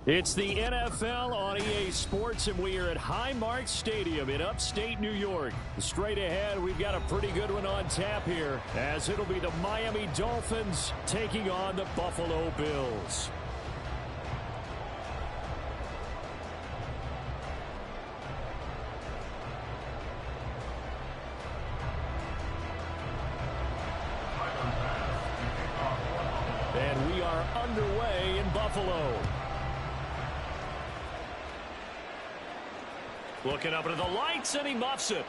It's the NFL on EA Sports, and we are at Highmark Stadium in upstate New York. Straight ahead, we've got a pretty good one on tap here, as it'll be the Miami Dolphins taking on the Buffalo Bills. And we are underway in Buffalo. Looking up into the lights, and he muffs it.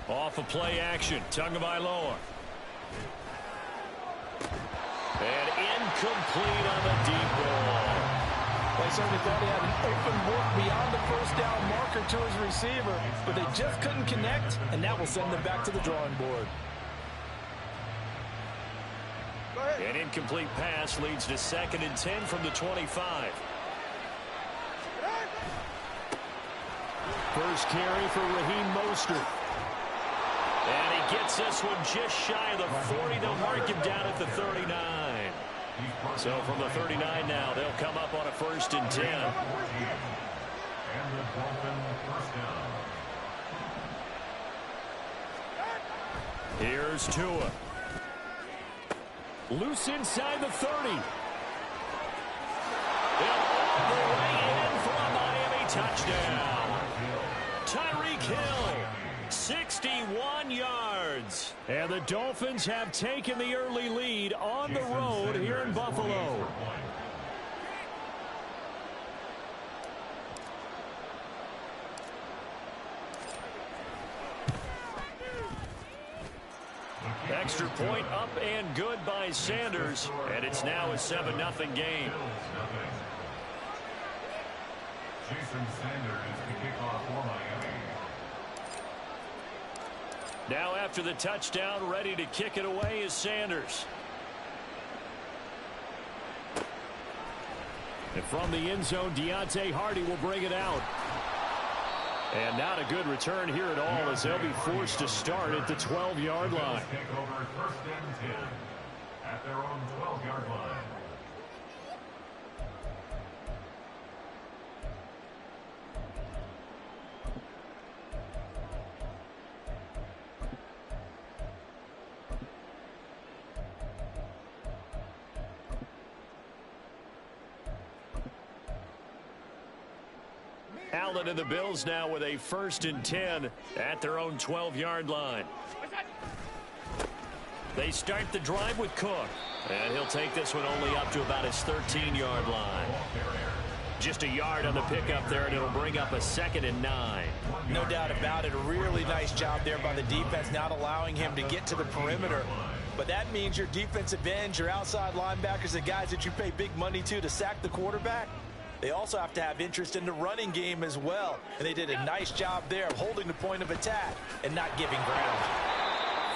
Off of play action, Tagovailoa. And incomplete on the deep ball. They certainly thought he had an open look beyond the first down marker to his receiver, but they just couldn't connect, and that will send them back to the drawing board. An incomplete pass leads to 2nd and 10 from the 25. First carry for Raheem Mostert. And he gets this one just shy of the 40. They'll mark him down at the 39. So from the 39 now, they'll come up on a 1st and 10. Here's Tua. Loose inside the 30. And all the way in for a Miami touchdown. Tyreek Hill. 61 yards. And the Dolphins have taken the early lead on the road here in Buffalo. Extra point up and good by Sanders. And it's now a 7-0 game. Jason Sanders is the kickoff for Miami. Now after the touchdown, ready to kick it away is Sanders. And from the end zone, Deontay Hardy will bring it out. And not a good return here at all, as they'll be forced to start at the 12-yard line. Take over 1st and 10 at their own 12-yard line. Allen and the Bills now with a 1st and 10 at their own 12-yard line. They start the drive with Cook. And he'll take this one only up to about his 13-yard line. Just a yard on the pickup there, and it'll bring up a 2nd and 9. No doubt about it. A really nice job there by the defense, not allowing him to get to the perimeter. But that means your defensive ends, your outside linebackers, the guys that you pay big money to sack the quarterback, they also have to have interest in the running game as well. And they did a nice job there of holding the point of attack and not giving ground.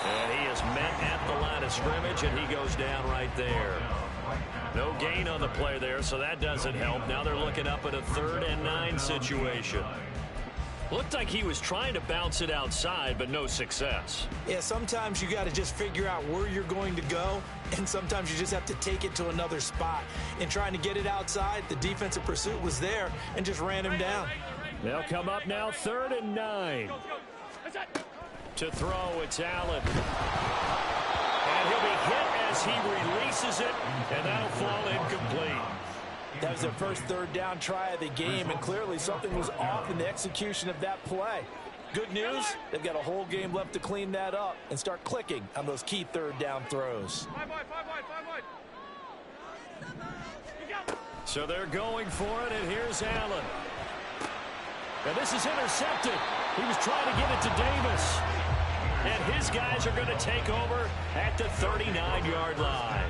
And he is met at the line of scrimmage, and he goes down right there. No gain on the play there, so that doesn't help. Now they're looking up at a 3rd and 9 situation. Looked like he was trying to bounce it outside, but no success. Yeah, sometimes you got to just figure out where you're going to go, and sometimes you just have to take it to another spot. In trying to get it outside, the defensive pursuit was there and just ran him down. They'll come up now 3rd and 9. To throw, it's Allen. And he'll be hit as he releases it, and that'll fall incomplete. That was their first 3rd down try of the game, and clearly something was off in the execution of that play. Good news, they've got a whole game left to clean that up and start clicking on those key 3rd down throws. So they're going for it, and here's Allen. And this is intercepted. He was trying to get it to Davis. And his guys are going to take over at the 39-yard line.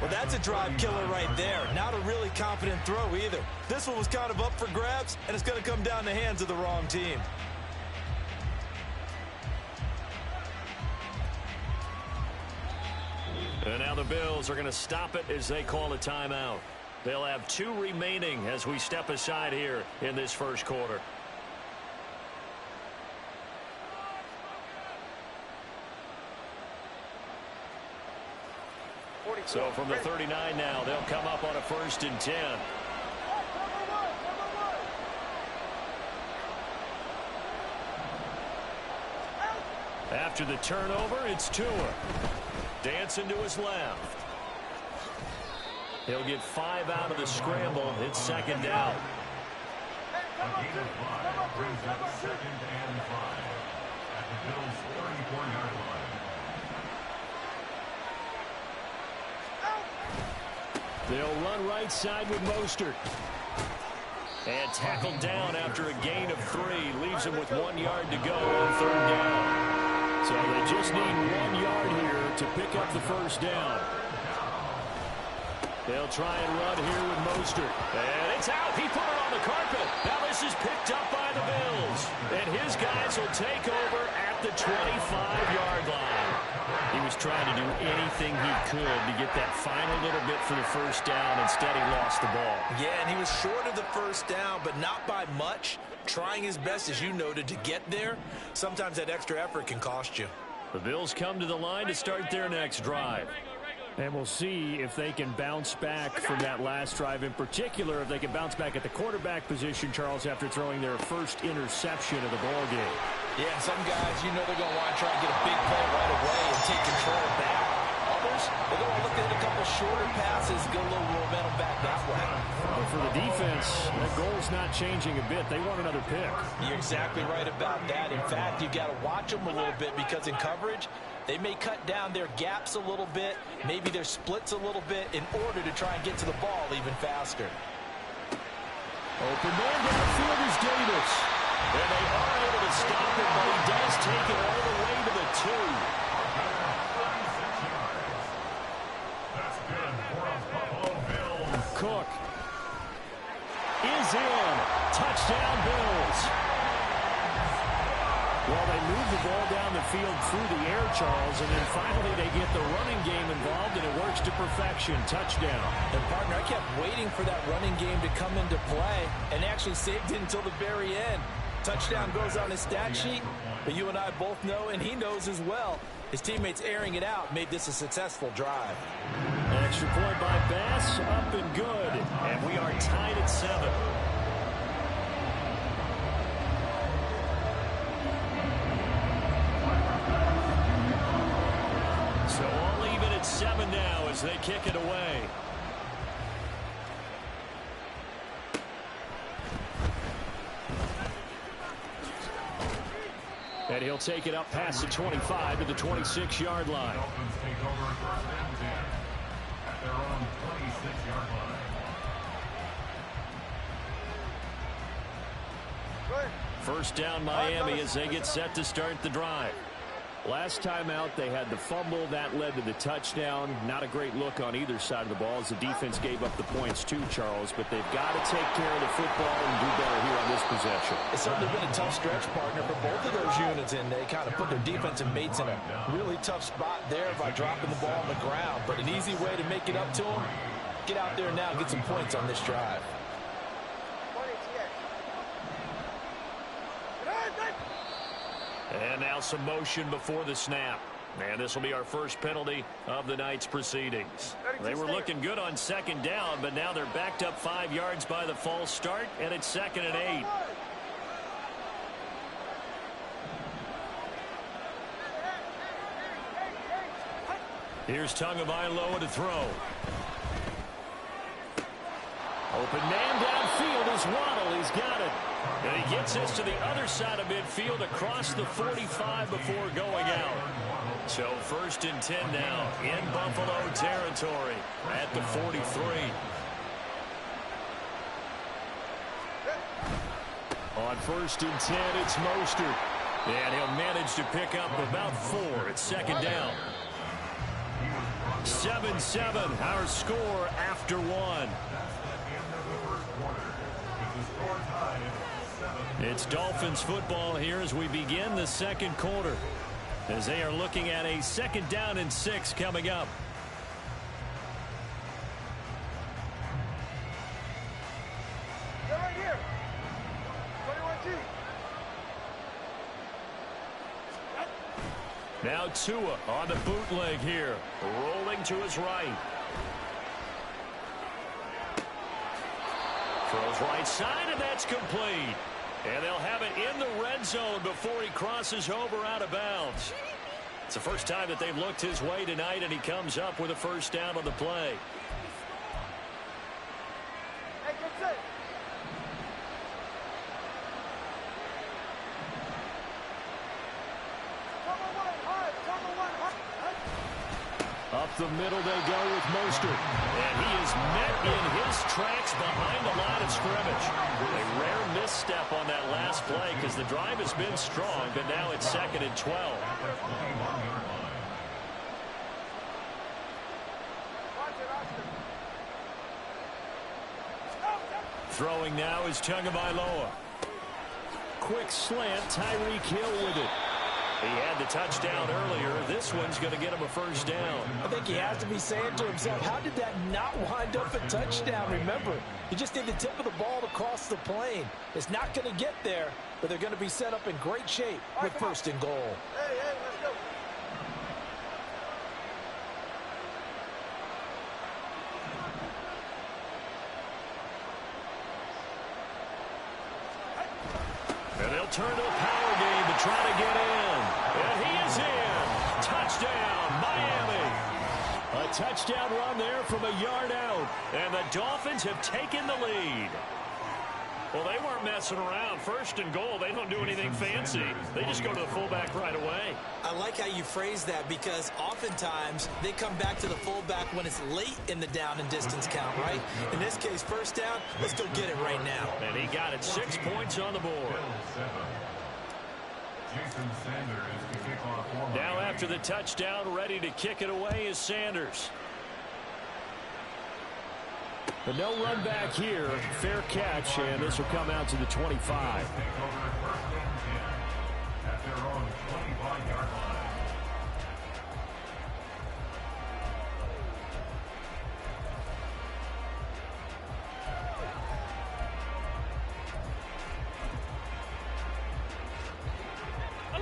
Well, that's a drive killer right there. Not a really confident throw either. This one was kind of up for grabs, and it's going to come down the hands of the wrong team. And now the Bills are going to stop it as they call a timeout. They'll have 2 remaining as we step aside here in this first quarter. So from the 39 now, they'll come up on a 1st and 10. After the turnover, it's Tua. Dancing to his left. He'll get 5 out of the scramble. It's 2nd down. Brings up 2nd and 5 at the Bills' 34-yard line. They'll run right side with Mostert. And tackled down after a gain of 3. Leaves him with 1 yard to go on 3rd down. So they just need 1 yard here to pick up the 1st down. They'll try and run here with Mostert. And it's out. He put it on the carpet. Now this is picked up by the Bills. And his guys will take over at the 25-yard line. He was trying to do anything he could to get that final little bit for the 1st down. Instead, he lost the ball. Yeah, and he was short of the 1st down, but not by much. Trying his best, as you noted, to get there. Sometimes that extra effort can cost you. The Bills come to the line to start their next drive. And we'll see if they can bounce back from that last drive, in particular, if they can bounce back at the quarterback position, Charles, after throwing their first interception of the ball game. Yeah, some guys, you know they're going to want to try and get a big play right away and take control back. Others, they're going to look at a couple shorter passes, get a little momentum back that way. But for the defense, that goal's not changing a bit. They want another pick. You're exactly right about that. In fact, you've got to watch them a little bit because in coverage, they may cut down their gaps a little bit, maybe their splits a little bit in order to try and get to the ball even faster. Open man downfield is Davis. And they are able to stop it, but he does take it all the way to the 2. That's good for a Buffalo Bills. Cook is in. Touchdown, Bills. Well, they move the ball down the field through the air, Charles, and then finally they get the running game involved, and it works to perfection. Touchdown. And, partner, I kept waiting for that running game to come into play and actually saved it until the very end. Touchdown goes on his stat sheet, but you and I both know, and he knows as well, his teammates airing it out made this a successful drive. An extra point by Bass, up and good, and we are tied at 7. So all even at 7 now as they kick it away. And he'll take it up past the 25 to the 26-yard line. Dolphins take over 1st and 10 at their own 26-yard line. First down Miami as they get set to start the drive. Last time out, they had the fumble. That led to the touchdown. Not a great look on either side of the ball as the defense gave up the points too, Charles. But they've got to take care of the football and do better here on this possession. It's certainly been a tough stretch, partner, for both of those units, and they kind of put their defensive mates in a really tough spot there by dropping the ball on the ground. But an easy way to make it up to them, get out there now and get some points on this drive. And now some motion before the snap. And this will be our first penalty of the night's proceedings. They were looking good on second down, but now they're backed up 5 yards by the false start, and it's 2nd and 8. Here's Tagovailoa to throw. Open man downfield is Waddle. He's got it. And he gets this to the other side of midfield across the 45 before going out. So 1st and 10 now in Buffalo territory at the 43. On 1st and 10, it's Mostert. And he'll manage to pick up about 4 at 2nd down. 7-7, our score after 1. It's Dolphins football here as we begin the 2nd quarter, as they are looking at a 2nd down and 6 coming up. They're right here. 21G. Now Tua on the bootleg here, rolling to his right. Throws right side, and that's complete. And they'll have it in the red zone before he crosses over out of bounds. It's the first time that they've looked his way tonight, and he comes up with a 1st down on the play. Hey, get set. Up the middle they go with Mostert. And he is met in his tracks behind the line of scrimmage. A rare misstep on that last play because the drive has been strong, but now it's 2nd and 12. Throwing now is Tagovailoa. Quick slant, Tyreek Hill with it. He had the touchdown earlier. This one's going to get him a 1st down. I think he has to be saying to himself, how did that not wind up a touchdown? Remember, he just need the tip of the ball to cross the plane. It's not going to get there, but they're going to be set up in great shape with 1st and goal. Hey, let's go. And they'll turn to a power game to try to get in. And he is in. Touchdown, Miami. A touchdown run there from a yard out. And the Dolphins have taken the lead. Well, they weren't messing around. 1st and goal, they don't do anything fancy. They just go to the fullback right away. I like how you phrase that because oftentimes they come back to the fullback when it's late in the down and distance count, right? In this case, 1st down, let's go get it right now. And he got it. 6 points on the board. Now after the touchdown, ready to kick it away is Sanders. But no run back here. Fair catch, and this will come out to the 25. At their own 25-yard line.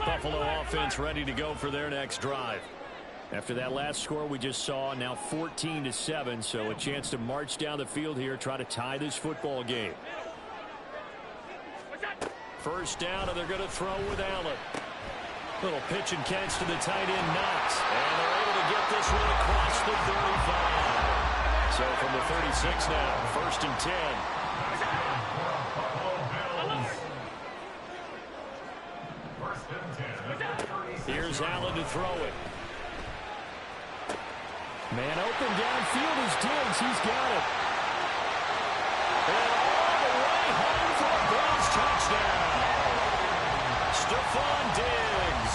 Buffalo offense ready to go for their next drive. After that last score we just saw, now 14-7, so a chance to march down the field here, try to tie this football game. 1st down, and they're going to throw with Allen. Little pitch and catch to the tight end, Knox. And they're able to get this one across the 35. So from the 36 now, 1st and 10. Here's Allen to throw it. Man open downfield is Diggs. He's got it. And all the way home for a Bills touchdown. Stephon Diggs,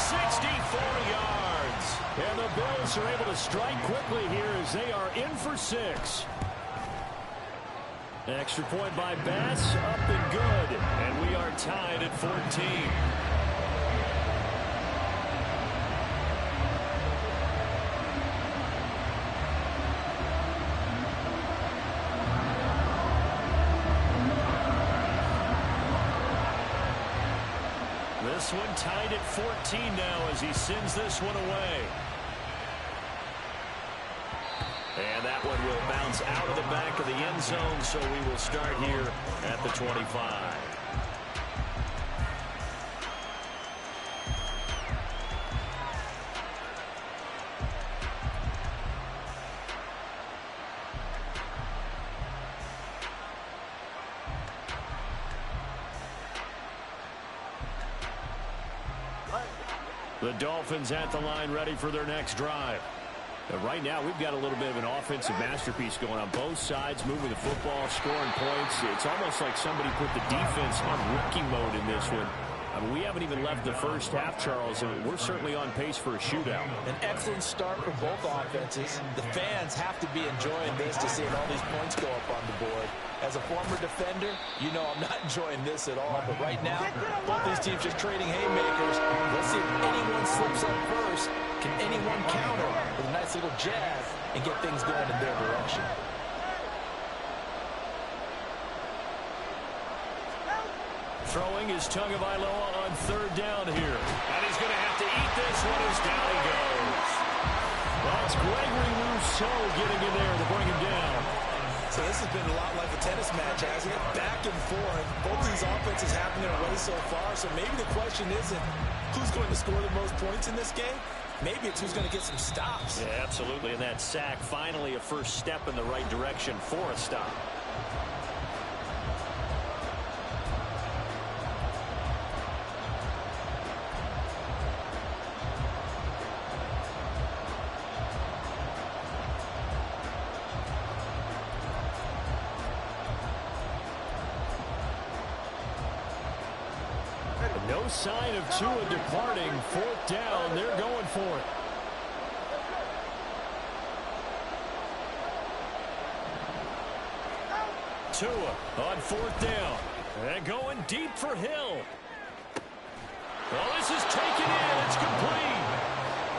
64 yards. And the Bills are able to strike quickly here as they are in for 6. An extra point by Bass, up and good. And we are tied at 14. This one tied at 14 now as he sends this one away. And that one will bounce out of the back of the end zone, so we will start here at the 25. The Dolphins at the line ready for their next drive. Right now, we've got a little bit of an offensive masterpiece going on both sides, moving the football, scoring points. It's almost like somebody put the defense on rookie mode in this one. I mean, we haven't even left the first half, Charles, and we're certainly on pace for a shootout. An excellent start for both offenses. The fans have to be enjoying this to see all these points go up on the board. As a former defender, you know I'm not enjoying this at all. But right now, both these teams just trading haymakers. Let's see if anyone slips up first. Can anyone counter with a nice little jab and get things going in their direction? Throwing is Tagovailoa on third down here. And he's going to have to eat this one as down he goes. That's Gregory Rousseau getting in there to bring him down. So this has been a lot like a tennis match, hasn't it? Back and forth. Both of these offenses having their way so far. So maybe the question isn't who's going to score the most points in this game. Maybe it's who's going to get some stops. Yeah, absolutely. And that sack, finally a first step in the right direction for a stop. No sign of Tua departing. Fourth down. They're going for it. Tua on fourth down. And going deep for Hill. Well, this is taken in. It's complete.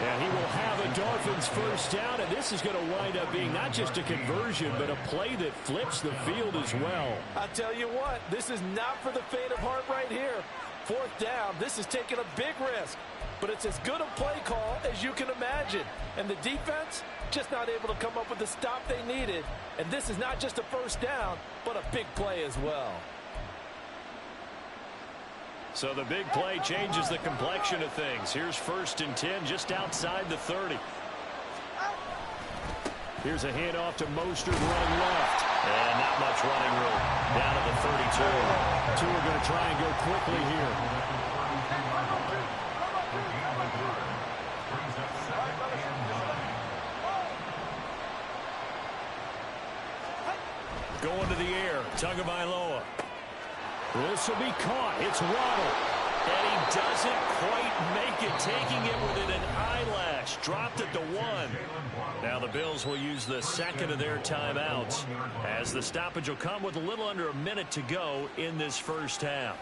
And he will have a Dolphins first down. And this is going to wind up being not just a conversion, but a play that flips the field as well. I'll tell you what, this is not for the faint of heart right here. Fourth down, this is taking a big risk, but it's as good a play call as you can imagine. And the defense just not able to come up with the stop they needed. And this is not just a first down, but a big play as well. So the big play changes the complexion of things. Here's 1st and 10 just outside the 30. Here's a handoff to Mostert running left. And not much running room. Down to the 32. Two are going to try and go quickly here. Going to the air. Tagovailoa. This will be caught. It's Waddle. And he doesn't quite make it, taking it within an eyelash. Dropped it to 1. Now the Bills will use the second of their timeouts as the stoppage will come with a little under a minute to go in this first half.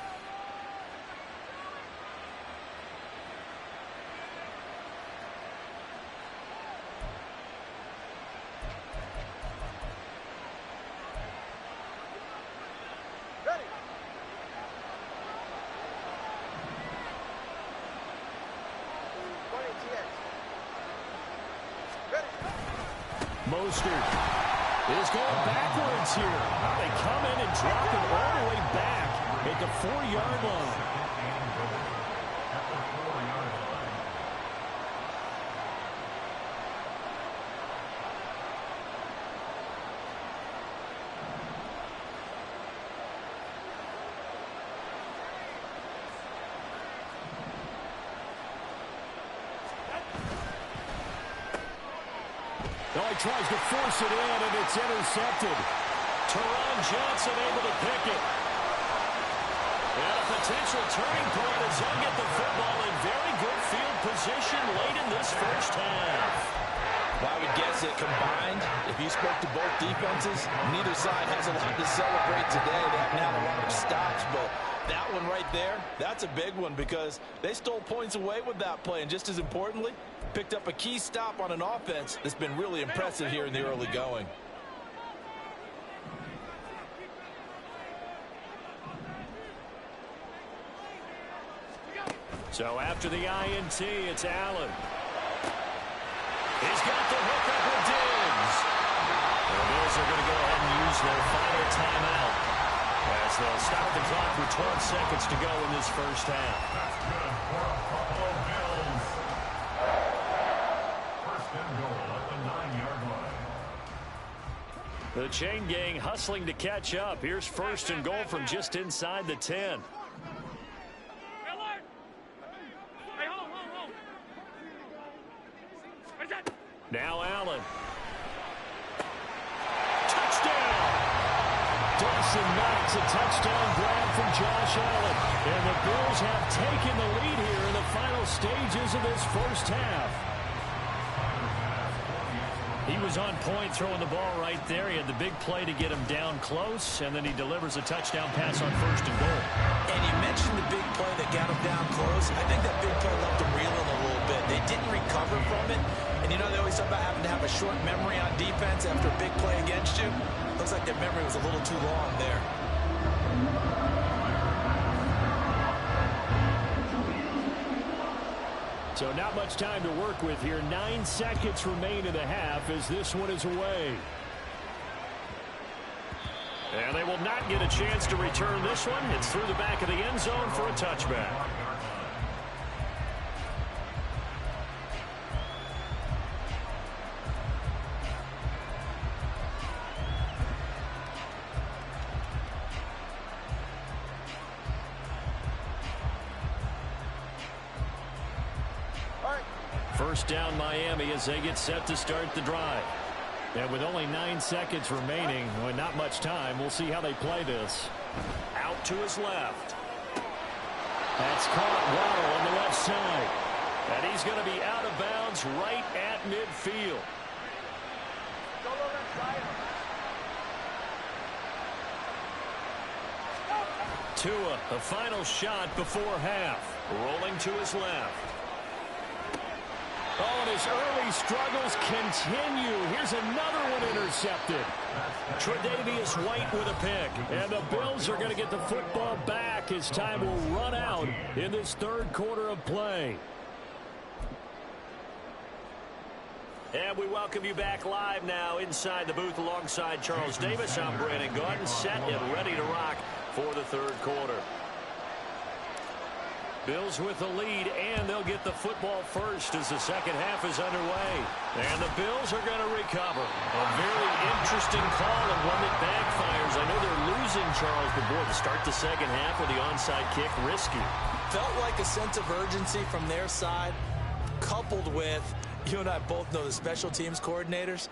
Mostert is going backwards here. They come in and drop it all the way back at the 4-yard line. Oh, he tries to force it in, and it's intercepted. Teron Johnson able to pick it. And a potential turning point as they'll get the football in very good field position late in this first half. Well, I would guess it combined, if you spoke to both defenses, neither side has a lot to celebrate today. They haven't had a lot of stops, but that one right there, that's a big one because they stole points away with that play. And just as importantly, picked up a key stop on an offense that's been really impressive here in the early going. So after the INT, it's Allen. He's got the hook up with Diggs. The Bills are going to go ahead and use their final timeout as they'll stop the clock with 12 seconds to go in this first half. That's good for Buffalo Bills. First and goal at the 9-yard line. The chain gang hustling to catch up. Here's first and goal from just inside the 10. Now Allen. Touchdown! Dawson Knox, a touchdown grab from Josh Allen. And the Bills have taken the lead here in the final stages of this first half. He was on point throwing the ball right there. He had the big play to get him down close, and then he delivers a touchdown pass on first and goal. And you mentioned the big play that got him down close. I think that big play left him reeling a little bit. They didn't recover from it. And you know they always talk about having to have a short memory on defense after a big play against you. Looks like their memory was a little too long there. So not much time to work with here. 9 seconds remain in the half as this one is away. And they will not get a chance to return this one. It's through the back of the end zone for a touchback. First down Miami as they get set to start the drive. And with only 9 seconds remaining, well, not much time, we'll see how they play this. Out to his left. That's caught Waddle on the left side. And he's going to be out of bounds right at midfield. Tua, the final shot before half. Rolling to his left. Oh, and his early struggles continue. Here's another one intercepted. Tre'Davious White with a pick. And the Bills are going to get the football back as time will run out in this third quarter of play. And we welcome you back live now inside the booth alongside Charles Davis. I'm Brandon Gaudin, set and ready to rock for the third quarter. Bills with the lead, and they'll get the football first as the second half is underway. And the Bills are going to recover. A very interesting call and one that backfires. I know they're losing, Charles, but boy, to start the second half with the onside kick, risky. Felt like a sense of urgency from their side, coupled with, you and I both know the special teams coordinators.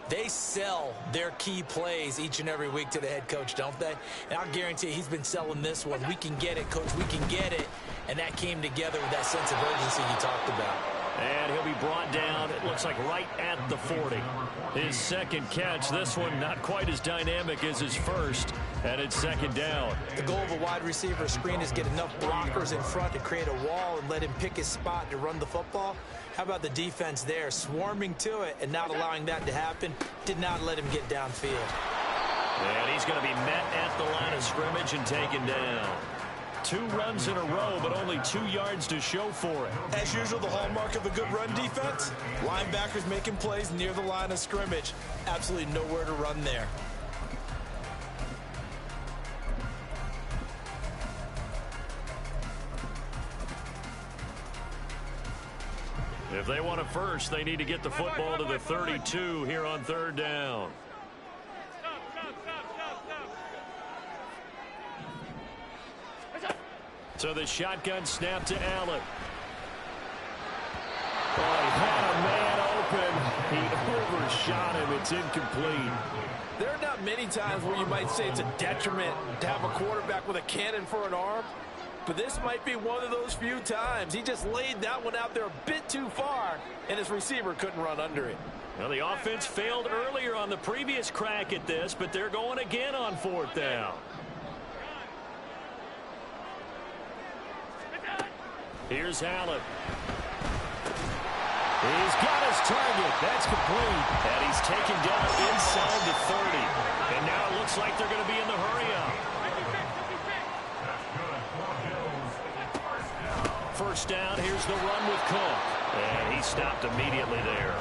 They sell their key plays each and every week to the head coach, don't they? And I'll guarantee you he's been selling this one. We can get it, coach. We can get it. And that came together with that sense of urgency you talked about. And he'll be brought down, it looks like right at the 40. His second catch, this one not quite as dynamic as his first, and it's second down. The goal of a wide receiver screen is get enough blockers in front to create a wall and let him pick his spot to run the football. How about the defense there, swarming to it and not allowing that to happen? Did not let him get downfield. And he's going to be met at the line of scrimmage and taken down. 2 runs in a row, but only 2 yards to show for it. As usual, the hallmark of a good run defense, linebackers making plays near the line of scrimmage. Absolutely nowhere to run there. If they want a first, they need to get the football to the 32 here on third down. So the shotgun snap to Allen. Oh, he had a man open. He overshot him. It's incomplete. There are not many times where you might say it's a detriment to have a quarterback with a cannon for an arm. But this might be one of those few times. He just laid that one out there a bit too far, and his receiver couldn't run under it. Well, the offense failed earlier on the previous crack at this, but they're going again on fourth down. Here's Allen. He's got his target. That's complete. And he's taken down inside the 30. And now it looks like they're going to be in the hurry-up. First down, here's the run with Cook. And he stopped immediately there.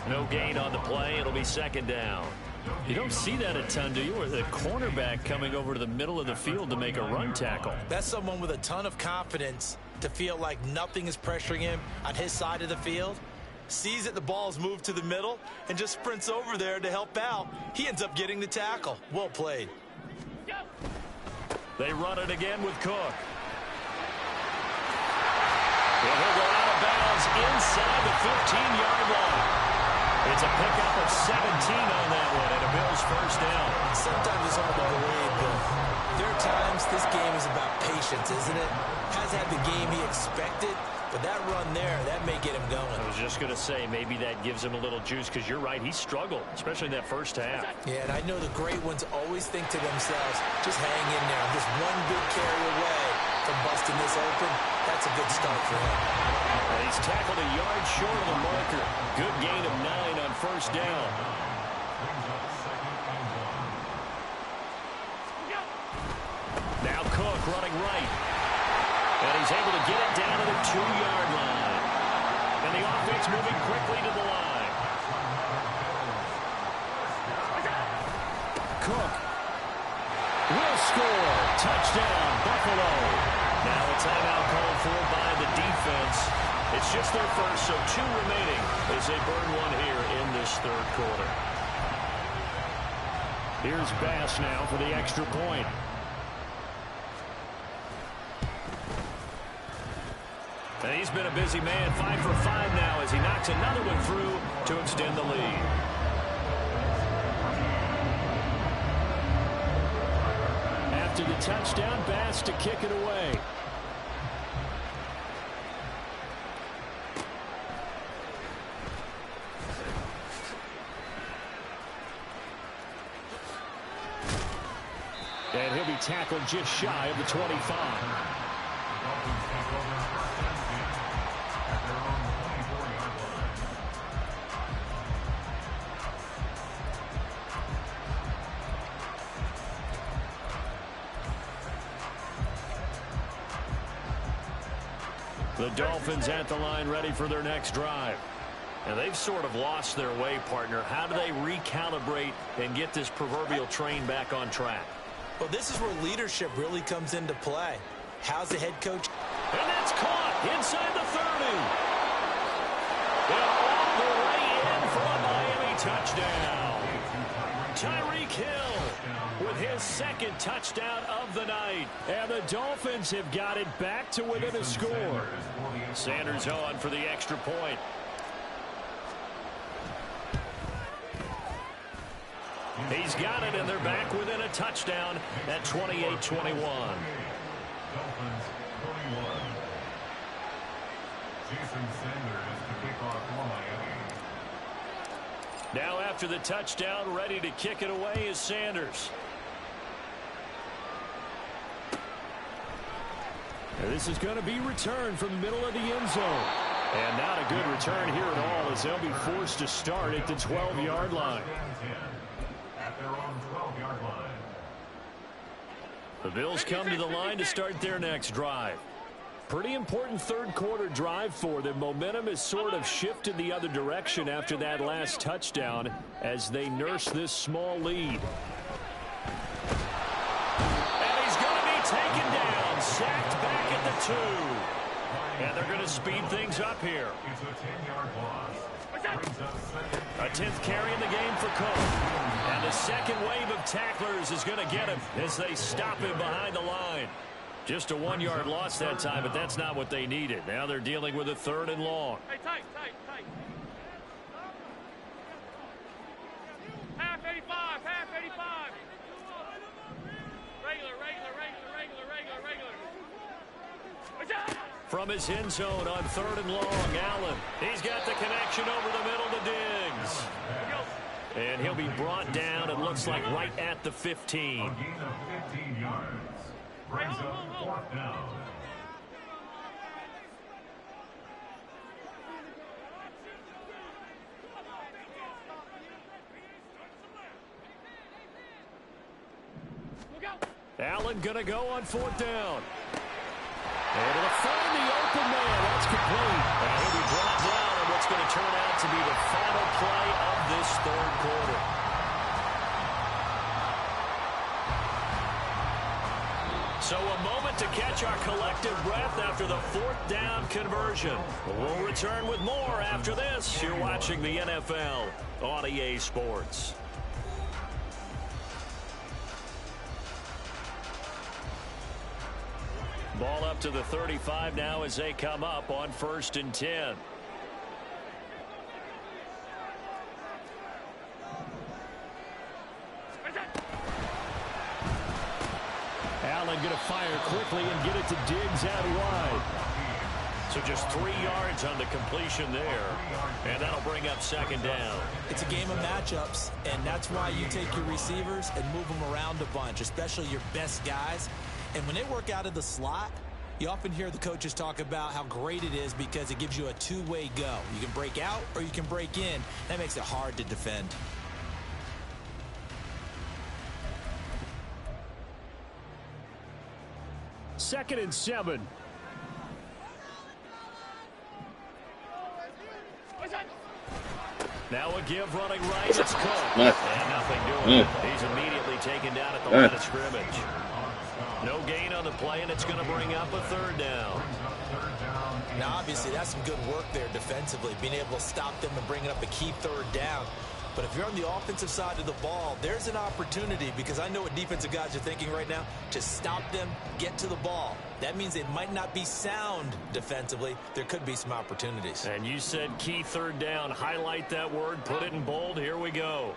No gain on the play. It'll be second down. You don't see that a ton, do you? Or the cornerback coming over to the middle of the field to make a run tackle. That's someone with a ton of confidence to feel like nothing is pressuring him on his side of the field. Sees that the ball's moved to the middle and just sprints over there to help out. He ends up getting the tackle. Well played. They run it again with Cook. And he'll go out of bounds inside the 15-yard line. It's a pickup of 17 on that one, and a Bills first down. Sometimes it's hard to believe, but there are times this game is about patience, isn't it? Has had the game he expected, but that run there, that may get him going. I was just going to say, maybe that gives him a little juice, because you're right, he struggled, especially in that first half. Yeah, and I know the great ones always think to themselves, just hang in there. I'm just one big carry away from busting this open. That's a good start for him. And he's tackled a yard short of the marker. Good gain of 9 on first down. Now Cook running right. And he's able to get it down to the 2-yard line. And the offense moving quickly to the line. Cook will score. Touchdown, Buffalo. Now a timeout called for by the defense. It's just their first, so 2 remaining as they burn one here in this third quarter. Here's Bass now for the extra point. And he's been a busy man, 5 for 5 now as he knocks another one through to extend the lead. After the touchdown, Bass to kick it away. And he'll be tackled just shy of the 25. The Dolphins at the line ready for their next drive. And they've sort of lost their way, partner. How do they recalibrate and get this proverbial train back on track? Well, this is where leadership really comes into play. How's the head coach? And that's caught inside the 30. And all the way in for a Miami touchdown. Tyreek Hill with his second touchdown of the night. And the Dolphins have got it back to within a score. Sanders on for the extra point. He's got it, and they're back within a touchdown at 28-21. Dolphins 21. Jason Sanders to kick off for Miami. Now after the touchdown, ready to kick it away is Sanders. And this is going to be returned from the middle of the end zone. And not a good return here at all as they'll be forced to start at the 12-yard line. At their own 12-yard line. The Bills come to the line to start their next drive. Pretty important third quarter drive for them. Momentum has sort of shifted the other direction after that last touchdown as they nurse this small lead. And he's going to be taken down, sacked back at the 2. And they're going to speed things up here. It's a 10-yard loss. A 10th carry in the game for Cook. And the second wave of tacklers is going to get him as they stop him behind the line. Just a 1-yard loss that time, but that's not what they needed. Now they're dealing with a 3rd and long. Hey, tight. Half 85. Regular. From his end zone on 3rd and long, Allen. He's got the connection over the middle to Diggs. And he'll be brought down, it looks like, right at the 15. A gain of 15 yards. Brings up 4th down. Allen going to go on 4th down. And it'll find third quarter. So a moment to catch our collective breath after the fourth down conversion. We'll return with more after this. You're watching the NFL on EA Sports. Ball up to the 35 now as they come up on 1st and 10. Allen going to fire quickly and get it to Diggs out wide. So just 3 yards on the completion there. And that'll bring up 2nd down. It's a game of matchups, and that's why you take your receivers and move them around a bunch, especially your best guys. And when they work out of the slot, you often hear the coaches talk about how great it is because it gives you a two-way go. You can break out or you can break in. That makes it hard to defend. Second and 7. Now a give running right. It's Cook. And nothing doing it. He's immediately taken down at the line of scrimmage. No gain on the play, and it's going to bring up a 3rd down. Now, obviously, that's some good work there defensively, being able to stop them and bringing up a key 3rd down. But if you're on the offensive side of the ball, there's an opportunity, because I know what defensive guys are thinking right now, to stop them, get to the ball. That means they might not be sound defensively. There could be some opportunities. And you said key 3rd down. Highlight that word. Put it in bold. Here we go.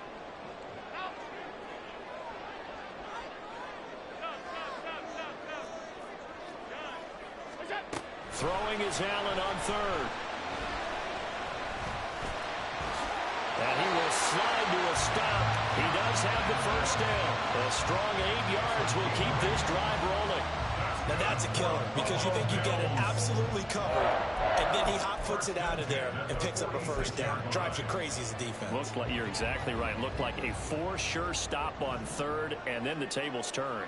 Throwing is Allen on 3rd. And he will slide to a stop. He does have the 1st down. A strong 8 yards will keep this drive rolling. Now that's a killer, because you think you get it absolutely covered, and then he hot-foots it out of there and picks up a 1st down. Drives you crazy as a defense. Looks like you're exactly right. Looked like a for-sure stop on 3rd, and then the tables turn.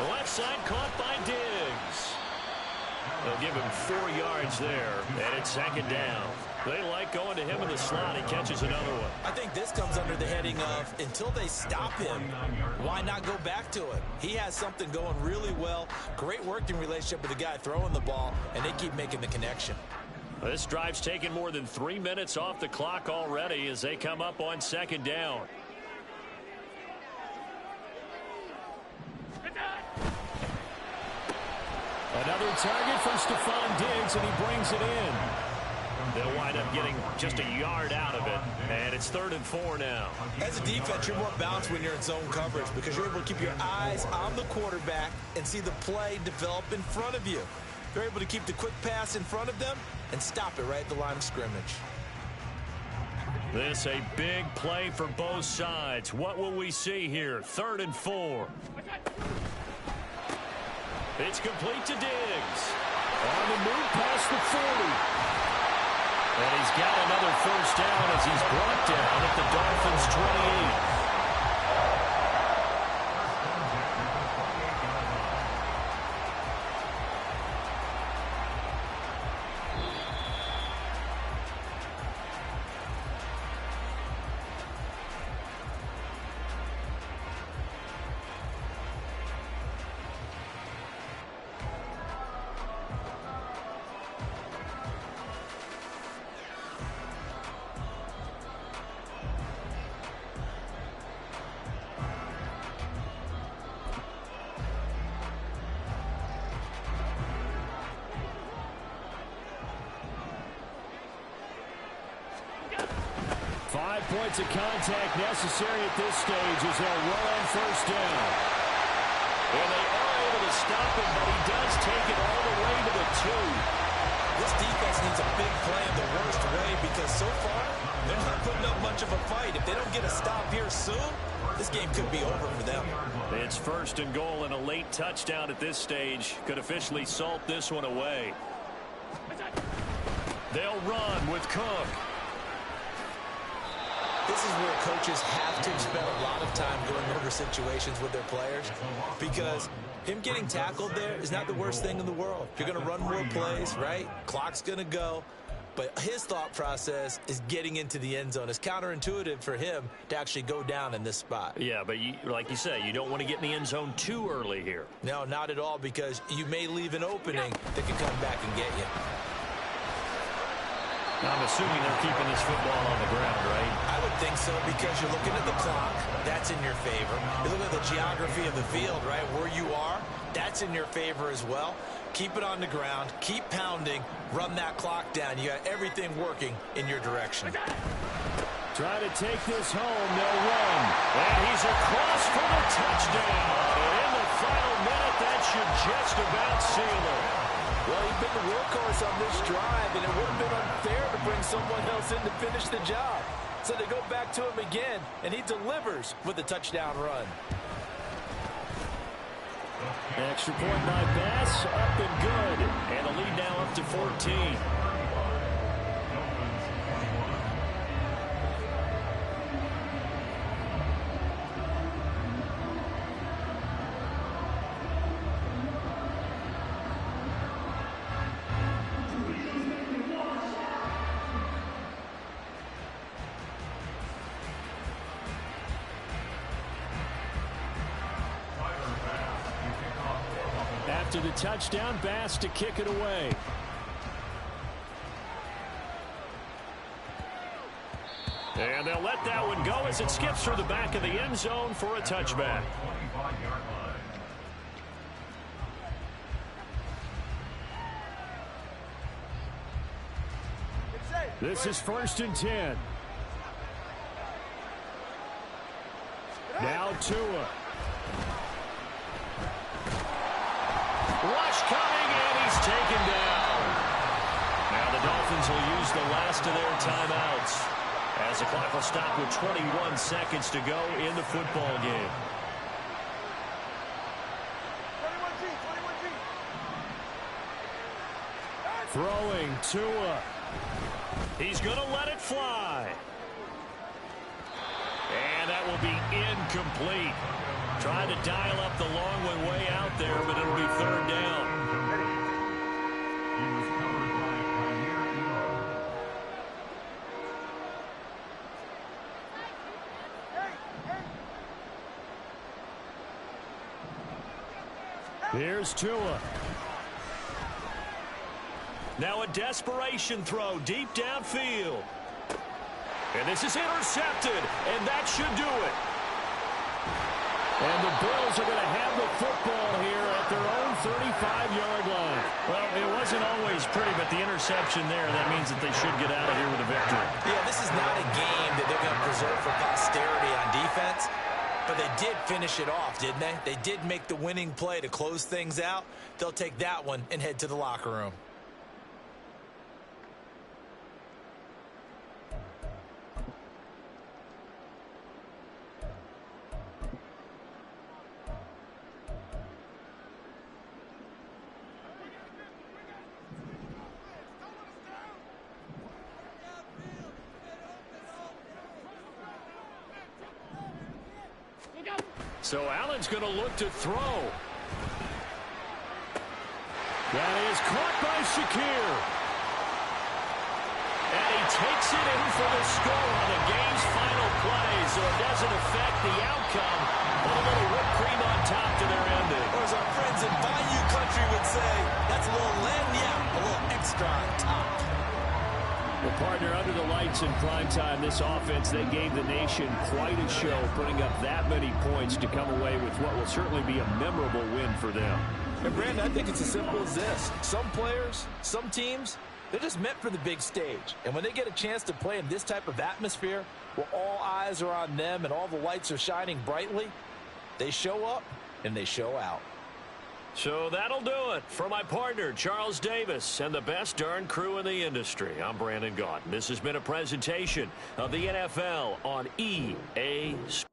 Left side caught by Diggs. They'll give him 4 yards there, and it's 2nd down. They like going to him in the slot. He catches another one. I think this comes under the heading of, until they stop him, why not go back to it? He has something going really well. Great working relationship with the guy throwing the ball, and they keep making the connection. This drive's taken more than 3 minutes off the clock already as they come up on 2nd down. Another target for Stephon Diggs, and he brings it in. They'll wind up getting just a yard out of it, and it's 3rd and 4 now. As a defense, you're more balanced when you're in zone coverage because you're able to keep your eyes on the quarterback and see the play develop in front of you. You're able to keep the quick pass in front of them and stop it right at the line of scrimmage. This a big play for both sides. What will we see here? 3rd and 4. It's complete to Diggs. On the move past the 40. And he's got another 1st down as he's brought down at the Dolphins' 28. Points of contact necessary at this stage as they'll roll on 1st down. And they are able to stop him, but he does take it all the way to the 2. This defense needs a big play in the worst way because so far they're not putting up much of a fight. If they don't get a stop here soon, this game could be over for them. It's 1st and goal, and a late touchdown at this stage could officially salt this one away. They'll run with Cook. This is where coaches have to spend a lot of time going over situations with their players because him getting tackled there is not the worst thing in the world. You're going to run more plays, right? Clock's going to go. But his thought process is getting into the end zone. It's counterintuitive for him to actually go down in this spot. Yeah, but like you say, you don't want to get in the end zone too early here. No, not at all, because you may leave an opening that could come back and get you. Now, I'm assuming they're keeping this football on the ground, right? I would think so, because you're looking at the clock. That's in your favor. You look at the geography of the field, right? Where you are, that's in your favor as well. Keep it on the ground. Keep pounding. Run that clock down. You got everything working in your direction. Try to take this home. They'll run. And he's across for the touchdown. And in the final minute, that should just about seal it. Well, he's been the workhorse on this drive, and it would have been unfair to bring someone else in to finish the job. So they go back to him again, and he delivers with a touchdown run. Extra point by Bass, up and good. And the lead now up to 14. After the touchdown, Bass to kick it away. And they'll let that one go as it skips through the back of the end zone for a touchback. This is 1st and 10. Now Tua. Rush coming, and he's taken down. Now the Dolphins will use the last of their timeouts as the clock will stop with 21 seconds to go in the football game. 21G. Throwing Tua. He's going to let it fly. And that will be incomplete. Trying to dial up the long one way out there, but it'll be 3rd down. He was covered by Jair Elam. Here's Tua. Now a desperation throw deep downfield. And this is intercepted, and that should do it. And the Bills are going to have the football here at their own 35-yard line. Well, it wasn't always pretty, but the interception there, that means that they should get out of here with a victory. Yeah, this is not a game that they're going to preserve for posterity on defense, but they did finish it off, didn't they? They did make the winning play to close things out. They'll take that one and head to the locker room. So Allen's going to look to throw. That is caught by Shakir. And he takes it in for the score on the game's final play, so it doesn't affect the outcome, but a little whipped cream on top to their ending. Or as our friends in Bayou Country would say, that's a little lagniappe, a little extra on top. Well, partner, under the lights in primetime, this offense, they gave the nation quite a show, putting up that many points to come away with what will certainly be a memorable win for them. And, Brandon, I think it's as simple as this. Some players, some teams, they're just meant for the big stage. And when they get a chance to play in this type of atmosphere, where all eyes are on them and all the lights are shining brightly, they show up and they show out. So that'll do it for my partner, Charles Davis, and the best darn crew in the industry. I'm Brandon Gaudin. This has been a presentation of the NFL on EA Sports.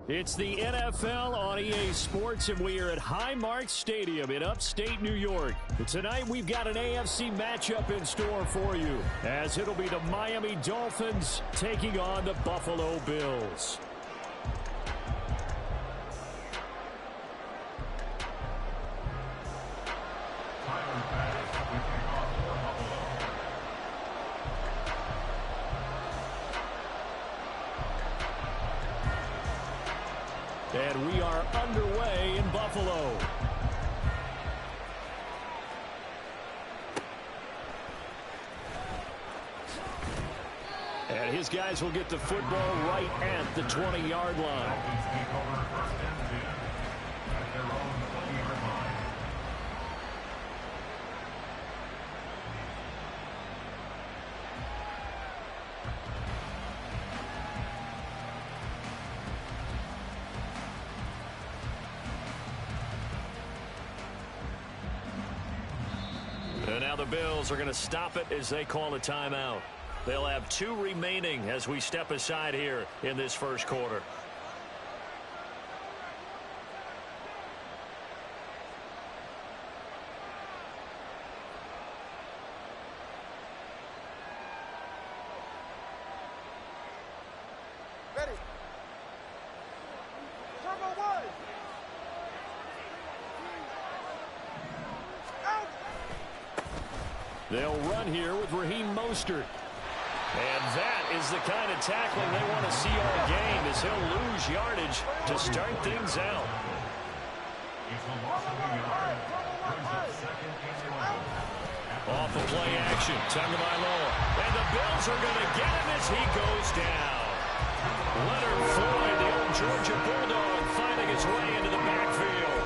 It's the NFL on EA Sports, and we are at Highmark Stadium in upstate New York. And tonight, we've got an AFC matchup in store for you, as it'll be the Miami Dolphins taking on the Buffalo Bills. And we are underway in Buffalo. And his guys will get the football right at the 20-yard line. And now the Bills are going to stop it as they call a timeout. They'll have 2 remaining as we step aside here in this first quarter. Ready. Turbo 1. Out. They'll run here with Raheem Mostert. And that is the kind of tackling they want to see all game, as he'll lose yardage to start things out. It's a loss of a yard. Brings up second and 11. Off the play action, Tagovailoa. And the Bills are going to get him as he goes down. Leonard Floyd, the old Georgia Bulldog, finding his way into the backfield.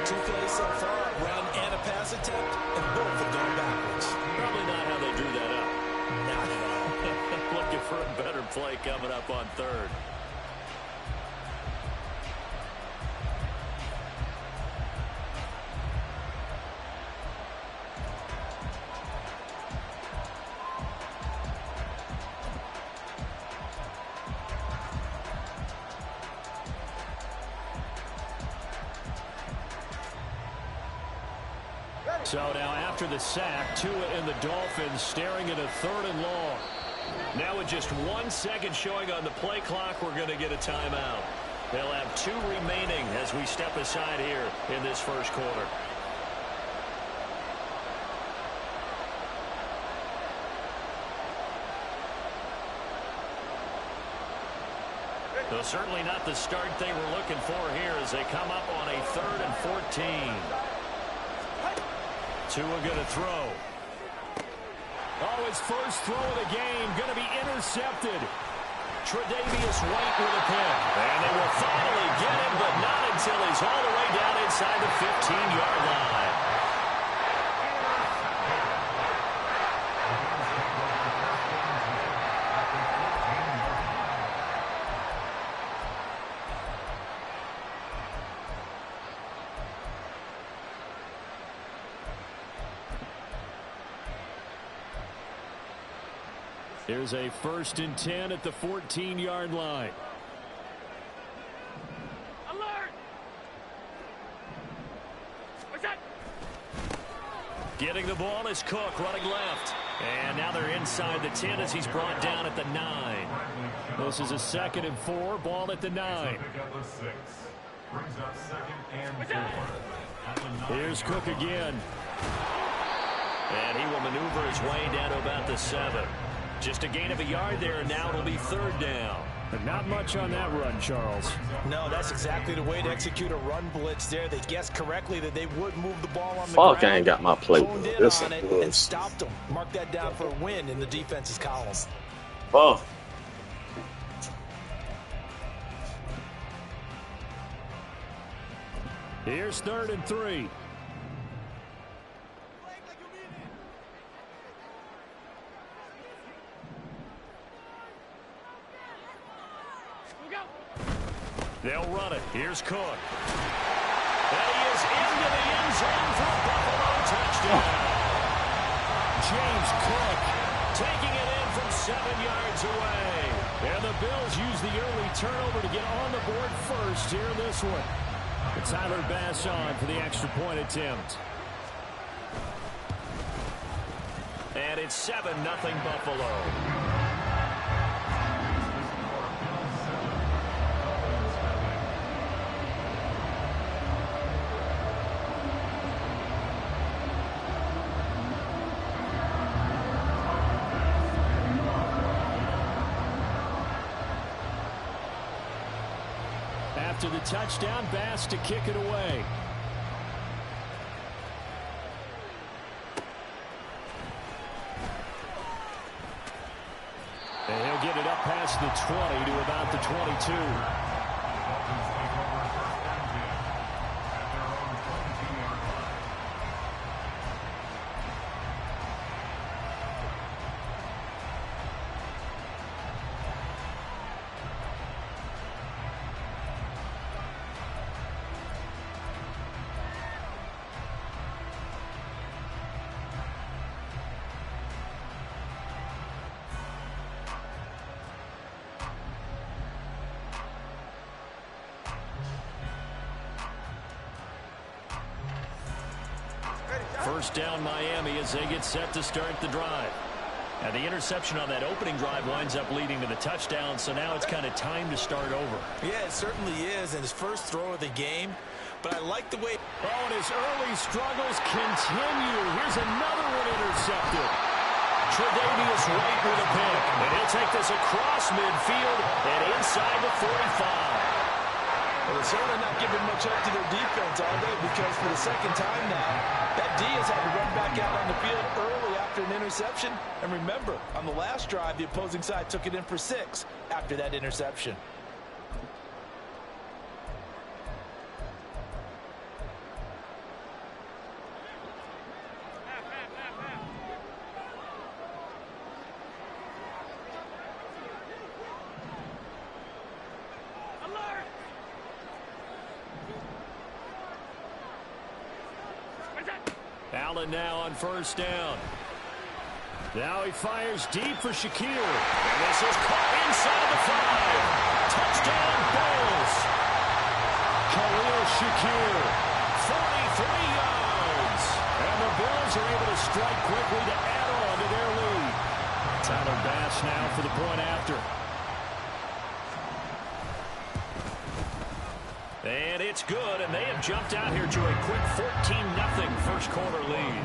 2 plays so far, run and a pass attempt, and both have gone backwards. Probably not how they drew that up. Not at all. Looking for a better play coming up on third. So now after the sack, Tua and the Dolphins staring at a 3rd and long. Now with just 1 second showing on the play clock, we're going to get a timeout. They'll have 2 remaining as we step aside here in this first quarter. Though certainly not the start they were looking for here as they come up on a 3rd and 14. Tua going to throw. Oh, his first throw of the game going to be intercepted. Tre'Davious White with a pick. And they will finally get him, but not until he's all the way down inside the 15-yard line. Here's a 1st and 10 at the 14-yard line. Alert! What's that? Getting the ball is Cook running left. And now they're inside the 10 as he's brought down at the 9. This is a 2nd and 4, ball at the 9. Brings up 2nd and 4. Here's Cook again. And he will maneuver his way down to about the 7. Just a gain of a yard there, and now it'll be 3rd down. But not much on that run, Charles. No, that's exactly the way to execute a run blitz there. They guessed correctly that they would move the ball on the ground. I ain't got my plate. This on it and stopped them. Mark that down for a win in the defense's columns. Oh. Here's 3rd and 3. They'll run it. Here's Cook. And he is into the end zone for a Buffalo touchdown. James Cook taking it in from 7 yards away. And the Bills use the early turnover to get on the board first here in this one. It's Tyler Bass on for the extra point attempt. And it's 7-0 Buffalo. After the touchdown, Bass to kick it away. And he'll get it up past the 20 to about the 22. First down Miami as they get set to start the drive. And the interception on that opening drive winds up leading to the touchdown, so now it's kind of time to start over. Yeah, it certainly is, and his first throw of the game. But I like the way... Oh, and his early struggles continue. Here's another one intercepted. Tre'Davious White with a pick. And he'll take this across midfield and inside the 45. Well, they're certainly not giving much up to their defense, are they? Because for the second time now, that D has had to run back out on the field early after an interception. And remember, on the last drive, the opposing side took it in for 6 after that interception. Allen now on first down. Now he fires deep for Shakir. And this is caught inside the 5. Touchdown, Bills. Khalil Shakir, 43 yards. And the Bills are able to strike quickly to add on to their lead. Tyler Bass now for the point after. And it's good, and they have jumped out here to a quick 14-0 first quarter lead.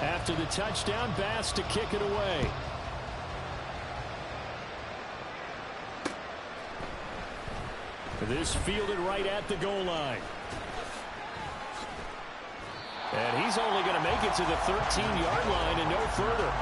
After the touchdown, Bass to kick it away. This fielded right at the goal line. And he's only going to make it to the 13-yard line and no further.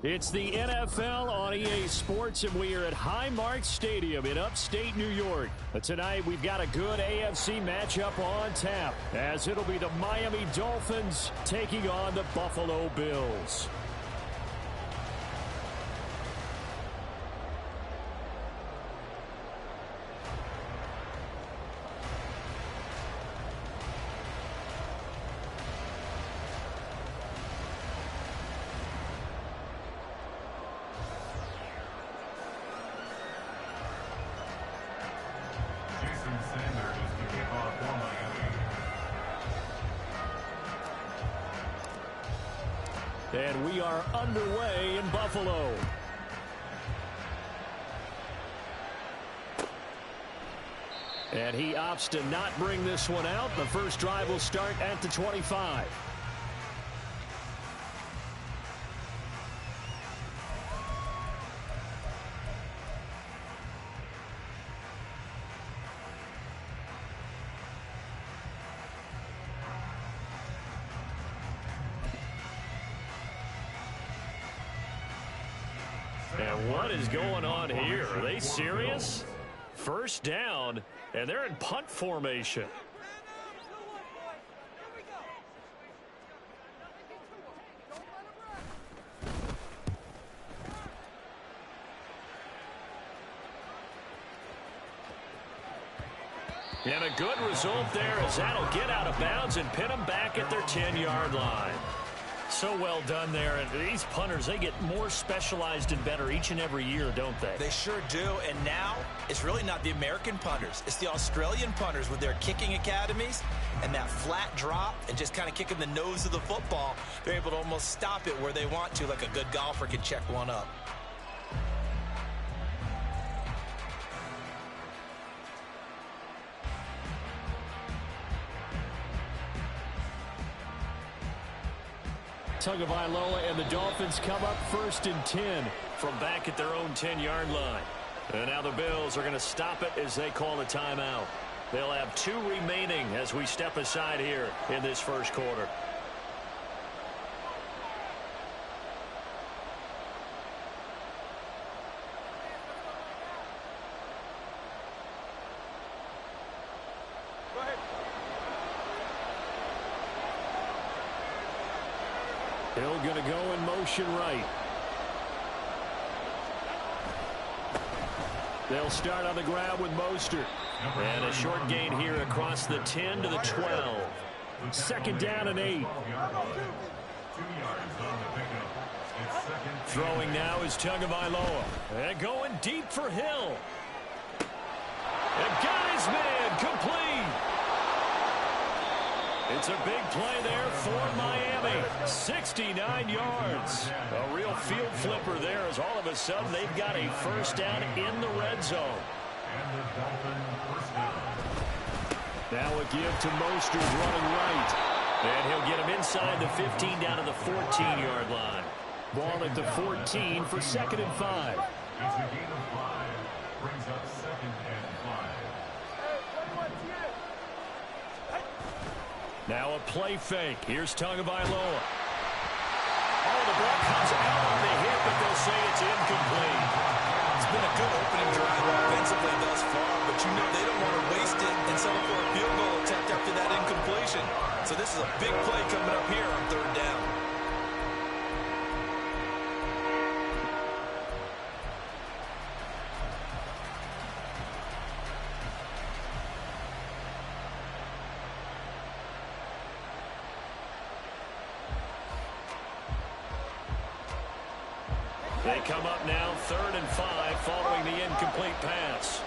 It's the NFL on EA Sports, and we are at Highmark Stadium in upstate New York. But tonight, we've got a good AFC matchup on tap, as it'll be the Miami Dolphins taking on the Buffalo Bills. And we are underway in Buffalo. And he opts to not bring this one out. The first drive will start at the 25. And what is going on here? Are they serious? First down, and they're in punt formation. And a good result there as that'll get out of bounds and pin them back at their 10-yard line. So well done there. And these punters, they get more specialized and better each and every year, don't they? They sure do. And now it's really not the American punters. It's the Australian punters with their kicking academies and that flat drop and just kind of kicking the nose of the football. They're able to almost stop it where they want to, like a good golfer can check one up. Tagovailoa and the Dolphins come up 1st and 10 from back at their own 10-yard line. And now the Bills are going to stop it as they call a timeout. They'll have 2 remaining as we step aside here in this first quarter. Hill going to go in motion right. They'll start on the ground with Mostert. And a short gain here across the 10 to the 12. 2nd down and 8. Throwing now is Tagovailoa. And going deep for Hill. And got his man complete. It's a big play there for Miami. 69 yards. A real field flipper there as all of a sudden they've got a first down in the red zone. Now a give to Mostert running right. And he'll get him inside the 15 down to the 14-yard line. Ball at the 14 for 2nd and 5. It's a gain of 5. Brings up 2nd and 5. Now a play fake. Here's Tagovailoa. Oh, the ball comes out on the hit, but they'll say it's incomplete. It's been a good opening drive offensively thus far, but you know they don't want to waste it and settle for a field goal attempt after that incompletion. So this is a big play coming up here on 3rd down. They come up now 3rd and 5 following the incomplete pass.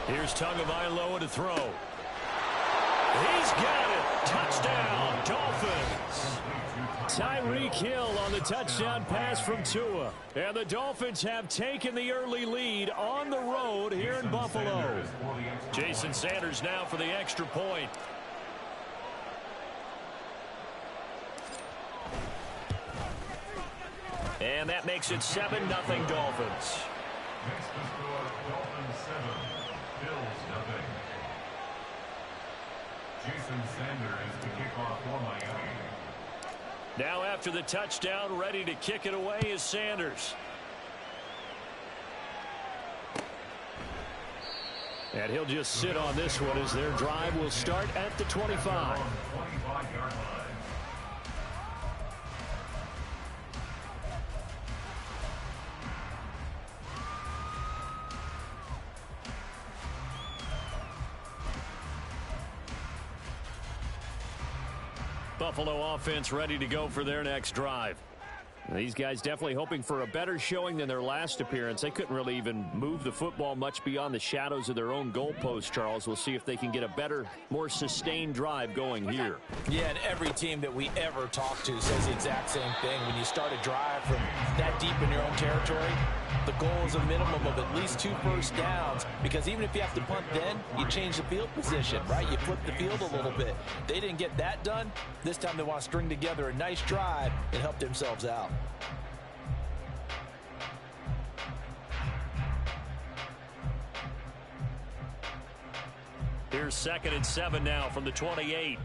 Here's Tagovailoa to throw. He's got it. Touchdown, Dolphins. Tyreek Hill on the touchdown pass from Tua. And the Dolphins have taken the early lead on the road here in Buffalo. Jason Sanders now for the extra point. And that makes it 7-0 Dolphins. Next to score, Dolphins 7, Bills 0. Jason Sanders to kick off for Miami. Now after the touchdown, ready to kick it away is Sanders. And he'll just sit on this one as their drive will start at the 25. 25-yard line. Buffalo offense ready to go for their next drive. These guys definitely hoping for a better showing than their last appearance. They couldn't really even move the football much beyond the shadows of their own goalpost, Charles. We'll see if they can get a better, more sustained drive going here. Yeah, and every team that we ever talk to says the exact same thing. When you start a drive from that deep in your own territory, the goal is a minimum of at least 2 first downs, because even if you have to punt then, you change the field position, right? You flip the field a little bit. They didn't get that done. This time they want to string together a nice drive and help themselves out. Here's 2nd and 7 now from the 28.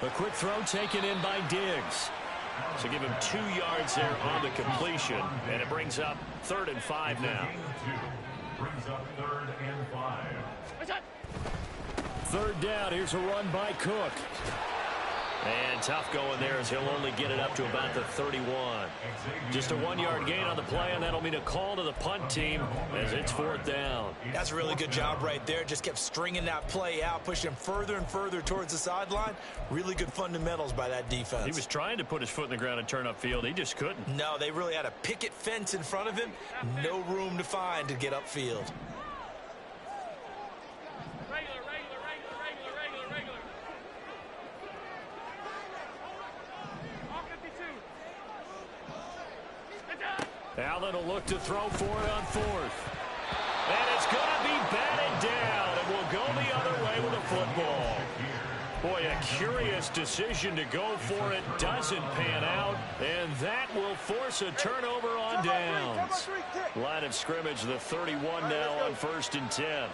A quick throw taken in by Diggs. So give him 2 yards there on the completion, and it brings up 3rd and 5 now. Brings up 3rd and 5. 3rd down. Here's a run by Cook. And tough going there as he'll only get it up to about the 31. Just a 1-yard gain on the play, and that'll mean a call to the punt team as it's 4th down. That's a really good job right there. Just kept stringing that play out, pushing him further and further towards the sideline. Really good fundamentals by that defense. He was trying to put his foot in the ground and turn upfield. He just couldn't. No, they really had a picket fence in front of him. No room to find to get upfield. Allen will look to throw for it on 4th. And it's going to be batted down, and will go the other way with a football. Boy, a curious decision to go for it. Doesn't pan out, and that will force a turnover on downs. Line of scrimmage, the 31 now on 1st and 10.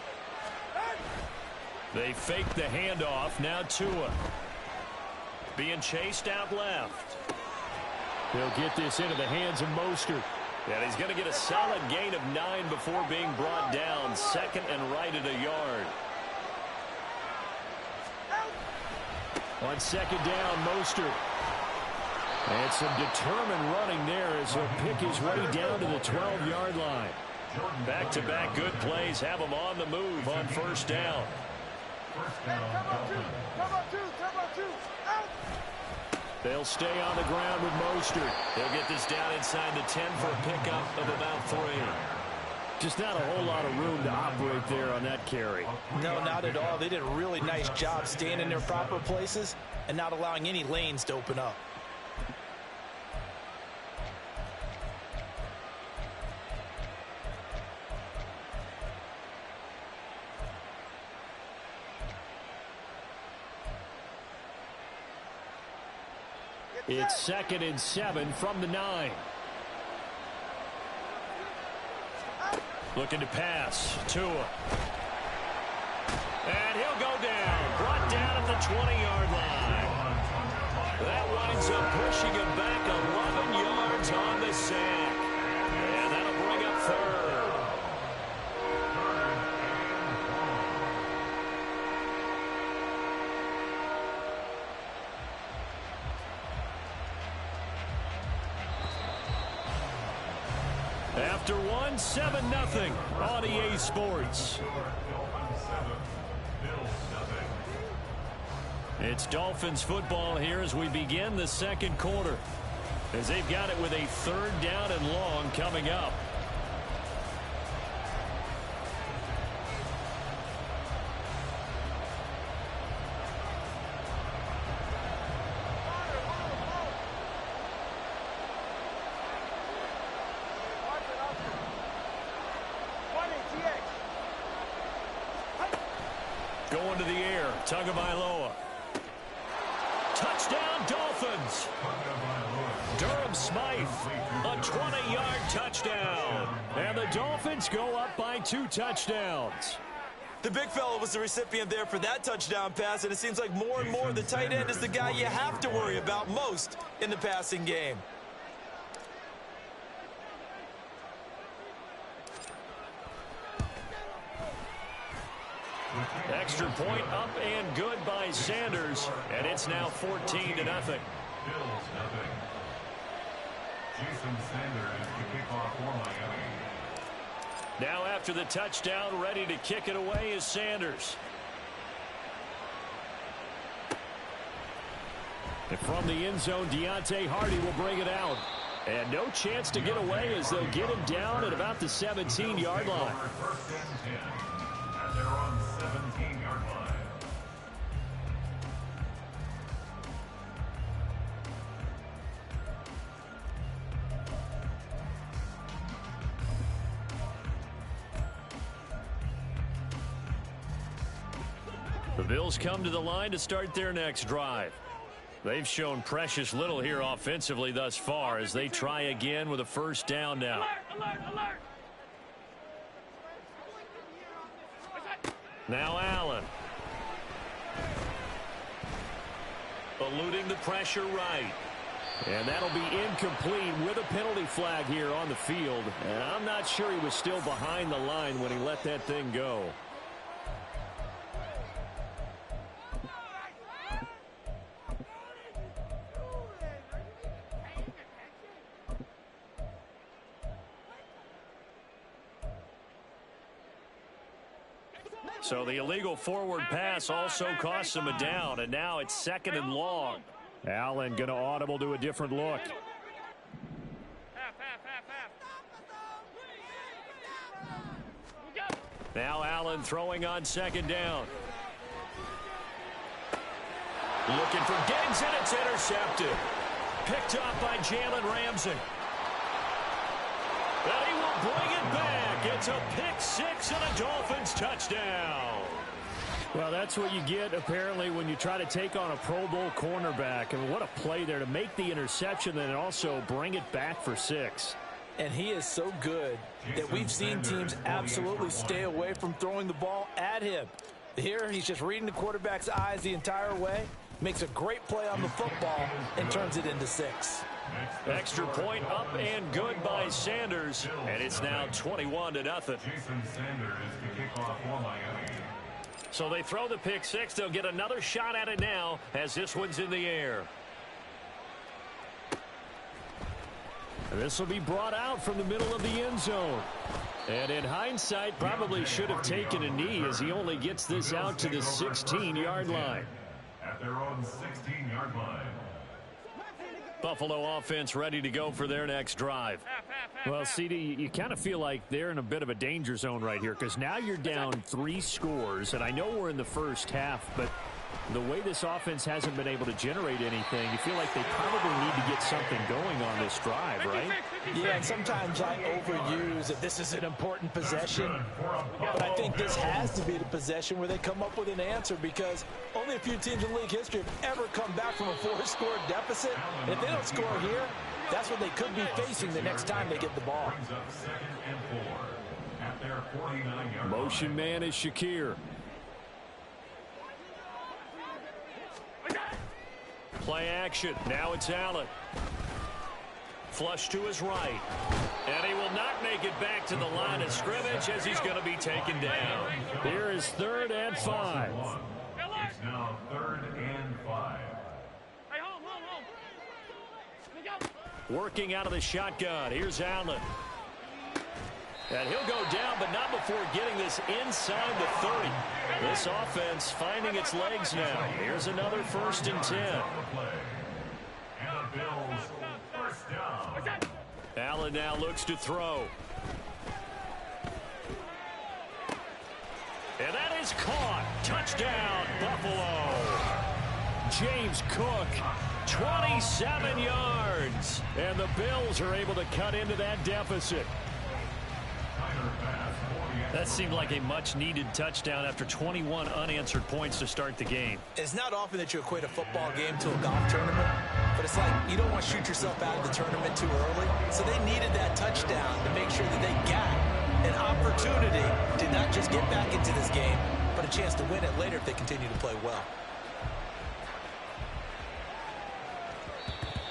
They fake the handoff. Now Tua. Being chased out left. They'll get this into the hands of Mostert. And he's going to get a solid gain of 9 before being brought down. 2nd and right at a yard. On 2nd down, Mostert. And some determined running there as he'll pick his way down to the 12-yard line. Back-to-back good plays have him on the move on 1st down. They'll stay on the ground with Mostert. They'll get this down inside the 10 for a pickup of about 3. Just not a whole lot of room to operate there on that carry. No, not at all. They did a really nice job staying in their proper places and not allowing any lanes to open up. It's 2nd and 7 from the 9. Looking to pass. Tua. And he'll go down. Brought down at the 20-yard line. That winds up pushing him back 11 yards on the sack. And that'll bring up 3rd. After 1, 7-0 on EA Sports. It's Dolphins football here as we begin the 2nd quarter, as they've got it with a 3rd down and long coming up. Going to the air, Tagovailoa. Touchdown, Dolphins. Durham Smythe, a 20-yard touchdown. And the Dolphins go up by 2 touchdowns. The big fella was the recipient there for that touchdown pass, and it seems like more and more the tight end is the guy you have to worry about most in the passing game. Extra point up and good by Sanders, and it's now 14-0. Bills nothing. Jason Sanders, the kickoff for Miami. Now after the touchdown, ready to kick it away is Sanders. And from the end zone, Deontay Hardy will bring it out. And no chance to get away as they'll get him down at about the 17-yard line. First and 10 at their own 17-yard line. The Bills come to the line to start their next drive. They've shown precious little here offensively thus far as they try again with a first down now. Alert, alert, alert. Now Allen. Eluding the pressure right. And that'll be incomplete with a penalty flag here on the field. And I'm not sure he was still behind the line when he let that thing go. So the illegal forward pass also costs him a down, and now it's 2nd and long. Allen going to audible to a different look. Now Allen throwing on 2nd down. Looking for Diggs, and it's intercepted. Picked up by Jalen Ramsey. And he will bring it back. It's a pick six and a Dolphins touchdown. Well, that's what you get, apparently, when you try to take on a Pro Bowl cornerback. I mean, what a play there to make the interception and also bring it back for 6. And he is so good that we've seen teams absolutely stay away from throwing the ball at him. Here, he's just reading the quarterback's eyes the entire way, makes a great play on the football, and turns it into 6. Extra point up and good by Sanders, and it's now 21-0. Jason Sanders to kick off for Miami. So they throw the pick six. They'll get another shot at it now as this one's in the air. This will be brought out from the middle of the end zone. And in hindsight, probably should have taken a knee as he only gets this out to the 16-yard line. At their own 16-yard line. Buffalo offense ready to go for their next drive. Well, CD, you kind of feel like they're in a bit of a danger zone right here because now you're down 3 scores, and I know we're in the first half, but the way this offense hasn't been able to generate anything, you feel like they probably need to get something going on this drive, right? Yeah, and sometimes I overuse that this is an important possession, but I think this has to be the possession where they come up with an answer because only a few teams in league history have ever come back from a 4-score deficit. And if they don't score here, that's what they could be facing the next time they get the ball. Motion man is Shakir. Play action. Now it's Allen. Flush to his right. And he will not make it back to the line of scrimmage as he's going to be taken down. Here is 3rd and 5. It's now 3rd and 5. Hey, home. Working out of the shotgun. Here's Allen. And he'll go down, but not before getting this inside the 30. This offense finding its legs now. Here's another 1st and 10. And the Bills first down. Allen now looks to throw. And that is caught. Touchdown, Buffalo. James Cook, 27 yards. And the Bills are able to cut into that deficit. That seemed like a much-needed touchdown after 21 unanswered points to start the game. It's not often that you equate a football game to a golf tournament, but it's like you don't want to shoot yourself out of the tournament too early. So they needed that touchdown to make sure that they got an opportunity to not just get back into this game, but a chance to win it later if they continue to play well.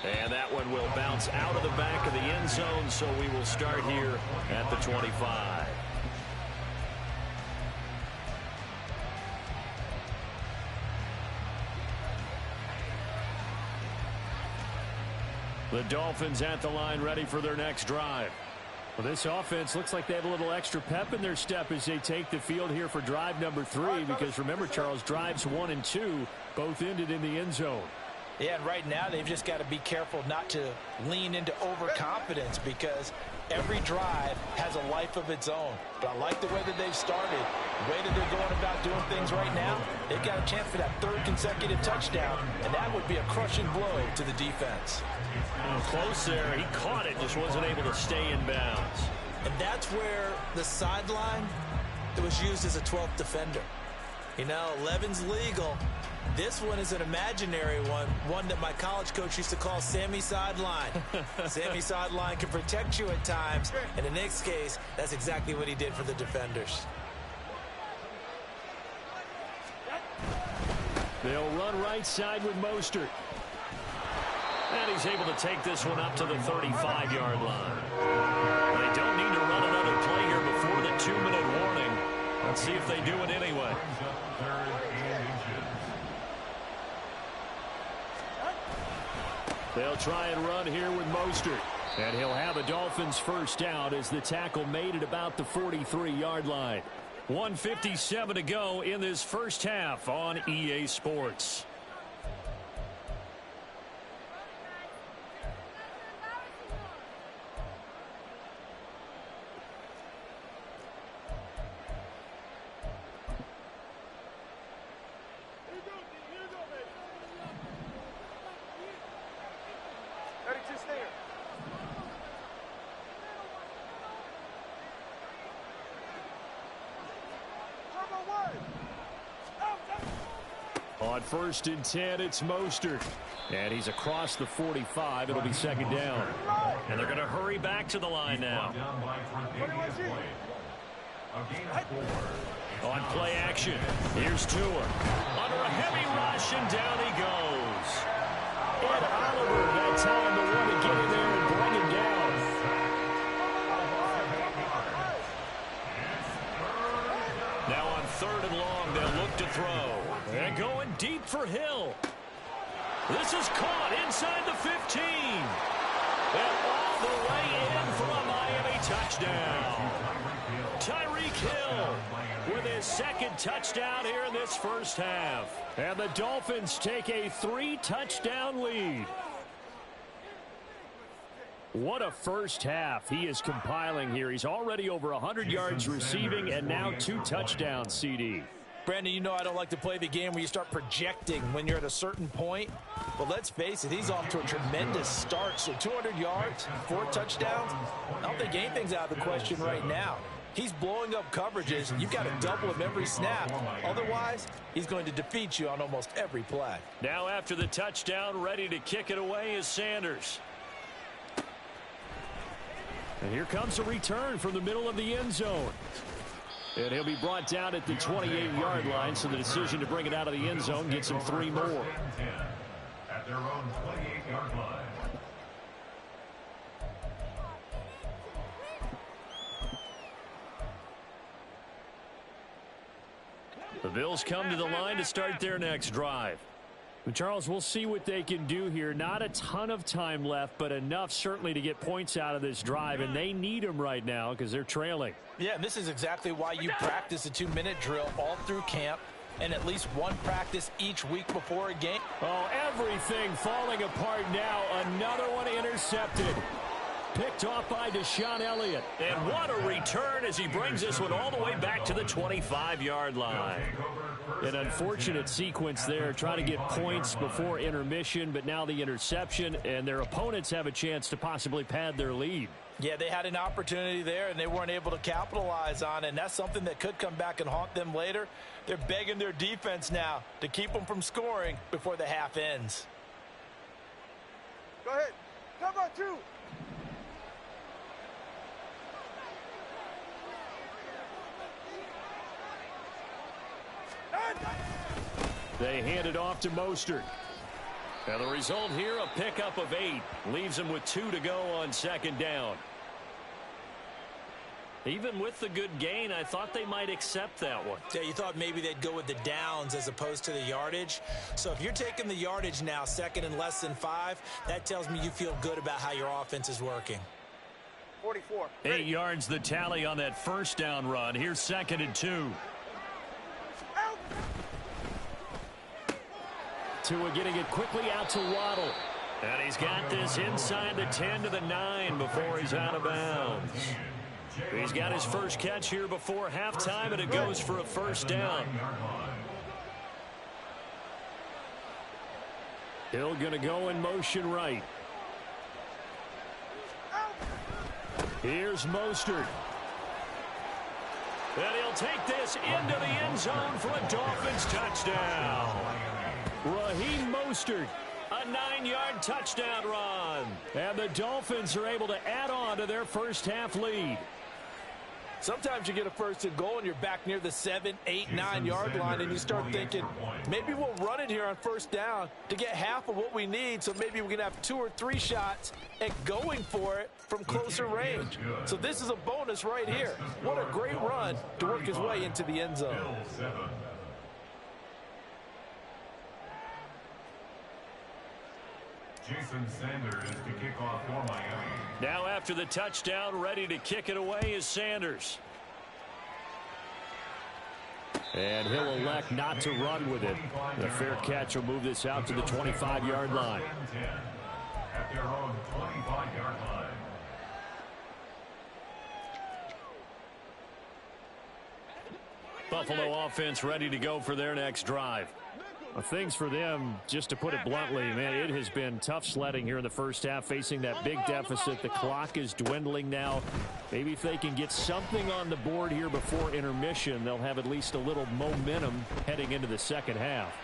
And that one will bounce out of the back of the end zone, so we will start here at the 25. The Dolphins at the line ready for their next drive. Well, this offense looks like they have a little extra pep in their step as they take the field here for drive number 3, because remember, Charles, drives 1 and 2 both ended in the end zone. Yeah, and right now they've just got to be careful not to lean into overconfidence, because every drive has a life of its own. But I like the way that they've started, the way that they're going about doing things right now. They've got a chance for that 3rd consecutive touchdown, and that would be a crushing blow to the defense. Close there. He caught it, just wasn't able to stay in bounds. And that's where the sideline, it was used as a 12th defender. You know, 11's legal. This one is an imaginary one that my college coach used to call Sammy Sideline. Sammy Sideline can protect you at times, and in this case, that's exactly what he did for the defenders. They'll run right side with Mostert. And he's able to take this one up to the 35-yard line. They don't need to run another play here before the 2-minute warning. Let's see if they do it anyway. They'll try and run here with Mostert. And he'll have a Dolphins first down as the tackle made at about the 43-yard line. 1:57 to go in this first half on EA Sports. On 1st and 10, it's Mostert. And he's across the 45. It'll be 2nd down. And they're going to hurry back to the line now. On play action, here's Tua. Under a heavy rush, and down he goes. Ed Oliver, that time, the one to get in there and bring him down. Now on 3rd and long, they'll look to throw. And going deep for Hill. This is caught inside the 15. And all the way in for a Miami touchdown. Tyreek Hill with his 2nd touchdown here in this first half. And the Dolphins take a 3-touchdown lead. What a first half he is compiling here. He's already over 100 yards receiving and now 2 touchdowns, CD. Brandon, you know I don't like to play the game where you start projecting when you're at a certain point. But let's face it, he's off to a tremendous start. So 200 yards, 4 touchdowns. I don't think anything's out of the question right now. He's blowing up coverages. You've got to double him every snap. Otherwise, he's going to defeat you on almost every play. Now after the touchdown, ready to kick it away is Sanders. And here comes a return from the middle of the end zone. And he'll be brought down at the 28-yard line, so the decision to bring it out of the end zone gets him 3 more. At their own 28-yard line. The Bills come to the line to start their next drive. But Charles, we'll see what they can do here. Not a ton of time left, but enough certainly to get points out of this drive, and they need them right now because they're trailing. Yeah, and this is exactly why you practice a 2-minute drill all through camp and at least one practice each week before a game. Oh, everything falling apart now. Another one intercepted. Picked off by Deshaun Elliott. And what a return as he brings this one all the way back to the 25-yard line. An unfortunate sequence there, trying to get points before intermission, but now the interception, and their opponents have a chance to possibly pad their lead. Yeah, they had an opportunity there, and they weren't able to capitalize on it, and that's something that could come back and haunt them later. They're begging their defense now to keep them from scoring before the half ends. Go ahead. Come on, 2. They hand it off to Mostert. And the result here, a pickup of 8. Leaves him with 2 to go on 2nd down. Even with the good gain, I thought they might accept that one. Yeah, you thought maybe they'd go with the downs as opposed to the yardage. So if you're taking the yardage now, 2nd and less than 5, that tells me you feel good about how your offense is working. 44. 8 yards the tally on that first down run. Here's 2nd and 2. Tua getting it quickly out to Waddle. And he's got this inside the 10 to the 9 before he's out of bounds. He's got his first catch here before halftime, and it goes for a first down. Hill going to go in motion right. Here's Mostert. And he'll take this into the end zone for a Dolphins touchdown. Raheem Mostert, a 9-yard touchdown run. And the Dolphins are able to add on to their first half lead. Sometimes you get a 1st and goal and you're back near the 7, 8, 9-yard line and you start thinking, maybe we'll run it here on 1st down to get half of what we need, so maybe we can have 2 or 3 shots at going for it from closer range. So this is a bonus right here. What a great run to work his way into the end zone. Jason Sanders to kick off for Miami. Now after the touchdown, ready to kick it away is Sanders. And he'll elect not to run with it. The fair catch will move this out to the 25-yard line. At their own 25-yard line. Buffalo offense ready to go for their next drive. Well, things for them, just to put it bluntly, man, it has been tough sledding here in the first half, facing that big deficit. The clock is dwindling now. Maybe if they can get something on the board here before intermission, they'll have at least a little momentum heading into the second half.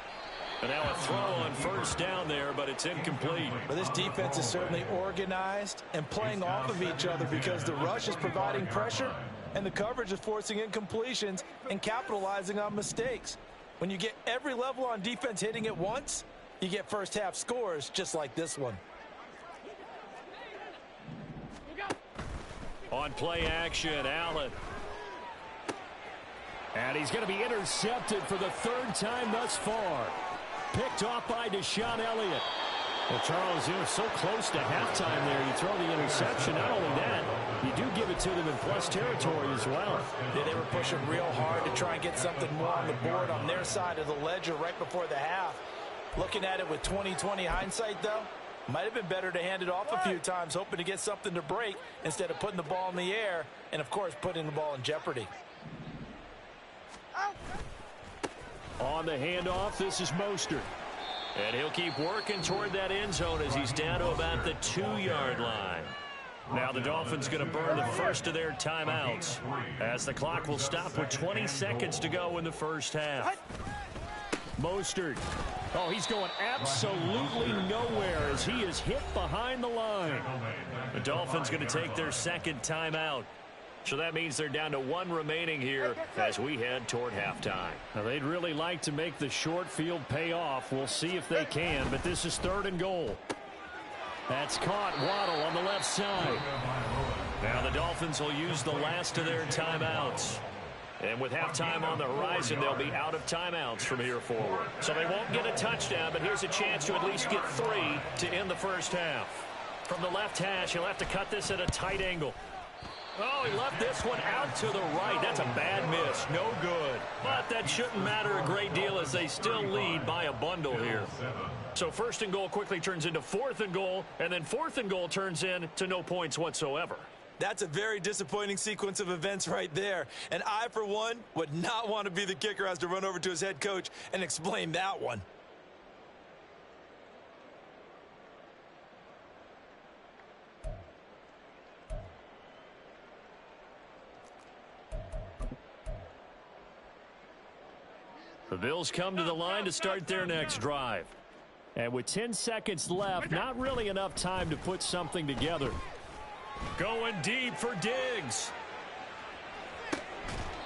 And now a throw on first down there, but it's incomplete. But this defense is certainly organized and playing off of each other because the rush is providing pressure and the coverage is forcing incompletions and capitalizing on mistakes. When you get every level on defense hitting at once, you get first half scores just like this one. On play action, Allen. And he's going to be intercepted for the 3rd time thus far. Picked off by Deshaun Elliott. Well, Charles, you're so close to halftime there. You throw the interception. Not only that, you do give it to them in plus territory as well. Yeah, they were pushing real hard to try and get something more on the board on their side of the ledger right before the half. Looking at it with 20/20 hindsight, though, might have been better to hand it off a few times, hoping to get something to break instead of putting the ball in the air and, of course, putting the ball in jeopardy. On the handoff, this is Mostert. And he'll keep working toward that end zone as he's down to about the 2-yard line. Now the Dolphins going to burn the first of their timeouts as the clock will stop with 20 seconds to go in the first half. Mostert. Oh, he's going absolutely nowhere as he is hit behind the line. The Dolphins going to take their second timeout. So that means they're down to 1 remaining here as we head toward halftime. Now, they'd really like to make the short field pay off. We'll see if they can, but this is 3rd and goal. That's caught. Waddle on the left side. Now the Dolphins will use the last of their timeouts. And with halftime on the horizon, they'll be out of timeouts from here forward. So they won't get a touchdown, but here's a chance to at least get 3 to end the first half. From the left hash, he'll have to cut this at a tight angle. Oh, he left this one out to the right. That's a bad miss. No good. But that shouldn't matter a great deal as they still lead by a bundle here. So 1st and goal quickly turns into 4th and goal, and then 4th and goal turns into no points whatsoever. That's a very disappointing sequence of events right there. And I, for one, would not want to be the kicker who has to run over to his head coach and explain that one. The Bills come to the line to start their next drive. And with 10 seconds left, not really enough time to put something together. Going deep for Diggs.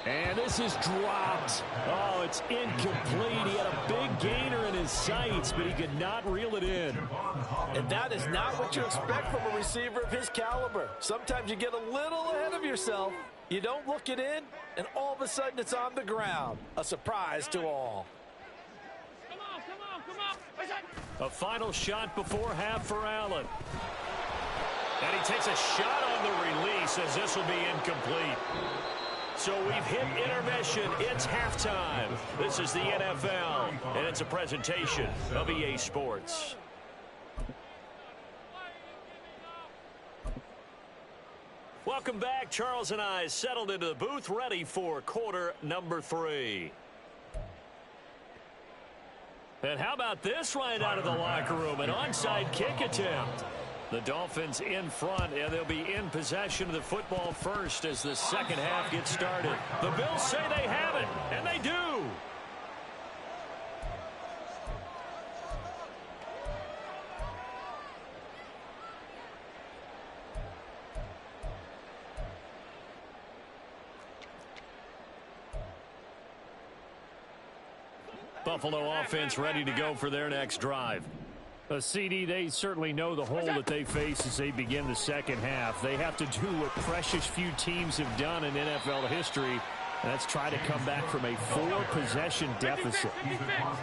And this is dropped. Oh, it's incomplete. He had a big gainer in his sights, but he could not reel it in. And that is not what you expect from a receiver of his caliber. Sometimes you get a little ahead of yourself. You don't look it in, and all of a sudden it's on the ground. A surprise to all. Come on, come on, come on. A final shot before half for Allen. And he takes a shot on the release as this will be incomplete. So we've hit intermission. It's halftime. This is the NFL, and it's a presentation of EA Sports. Welcome back. Charles and I settled into the booth, ready for quarter number 3. And how about this right out of the locker room? An onside kick attempt. The Dolphins in front, and they'll be in possession of the football first as the second half gets started. The Bills say they have it, and they do. Buffalo offense ready to go for their next drive. CD, they certainly know the hole that they face as they begin the second half. They have to do what precious few teams have done in NFL history, and that's try to come back from a 4-possession deficit.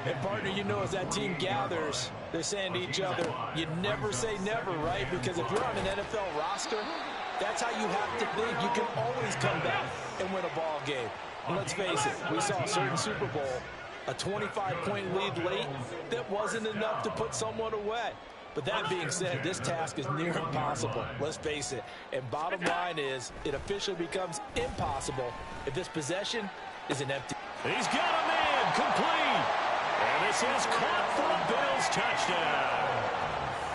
And, partner, you know, as that team gathers, they're saying to each other, you never say never, right? Because if you're on an NFL roster, that's how you have to think. You can always come back and win a ball game. And let's face it, we saw a certain Super Bowl, a 25-point lead late, that wasn't enough to put someone away. But that being said, this task is near impossible. Let's face it. And bottom line is, it officially becomes impossible if this possession is an empty. He's got a man complete. And this is caught for a Bills touchdown.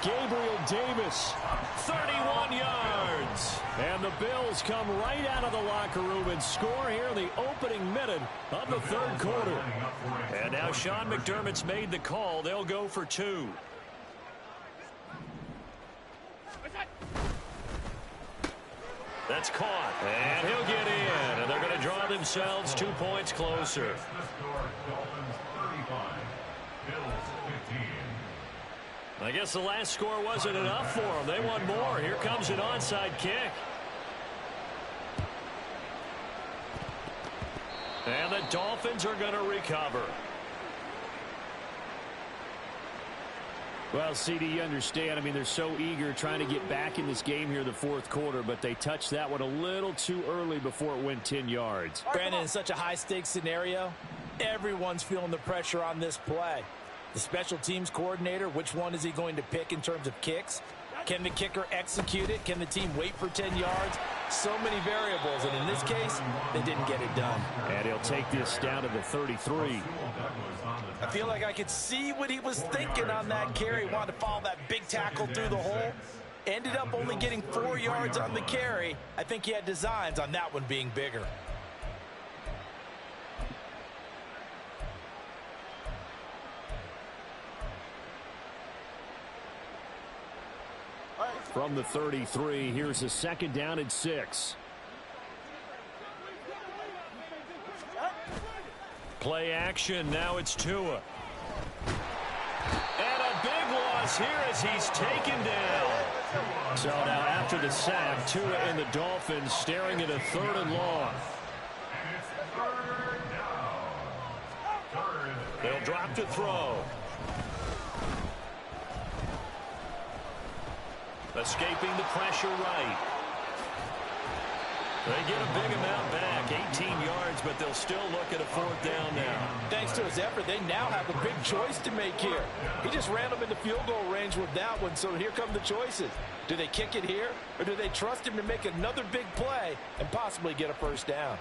Gabriel Davis, 31 yards. And the Bills come right out of the locker room and score here in the opening minute of the third quarter. And now Sean McDermott's made the call. They'll go for 2. That's caught. And he'll get in. And they're going to draw themselves 2 points closer. I guess the last score wasn't enough for them. They want more. Here comes an onside kick. And the Dolphins are going to recover. Well, CD, you understand. I mean, they're so eager trying to get back in this game here in the fourth quarter, but they touched that one a little too early before it went 10 yards. Granted, in such a high-stakes scenario, everyone's feeling the pressure on this play. The special teams coordinator, which one is he going to pick in terms of kicks? Can the kicker execute it? Can the team wait for 10 yards? So many variables, and in this case, they didn't get it done. And he'll take this down to the 33. I feel like I could see what he was thinking on that carry. Wanted to follow that big tackle through the hole. Ended up only getting 4 yards on the carry. I think he had designs on that one being bigger. From the 33, here's a second down and 6. Play action, now it's Tua. And a big loss here as he's taken down. So now after the sack, Tua and the Dolphins staring at a 3rd and long. They'll drop to throw. Escaping the pressure right. They get a big amount back, 18 yards, but they'll still look at a 4th down now. Thanks to his effort, they now have a big choice to make here. He just ran them into field goal range with that one, so here come the choices. Do they kick it here, or do they trust him to make another big play and possibly get a 1st down?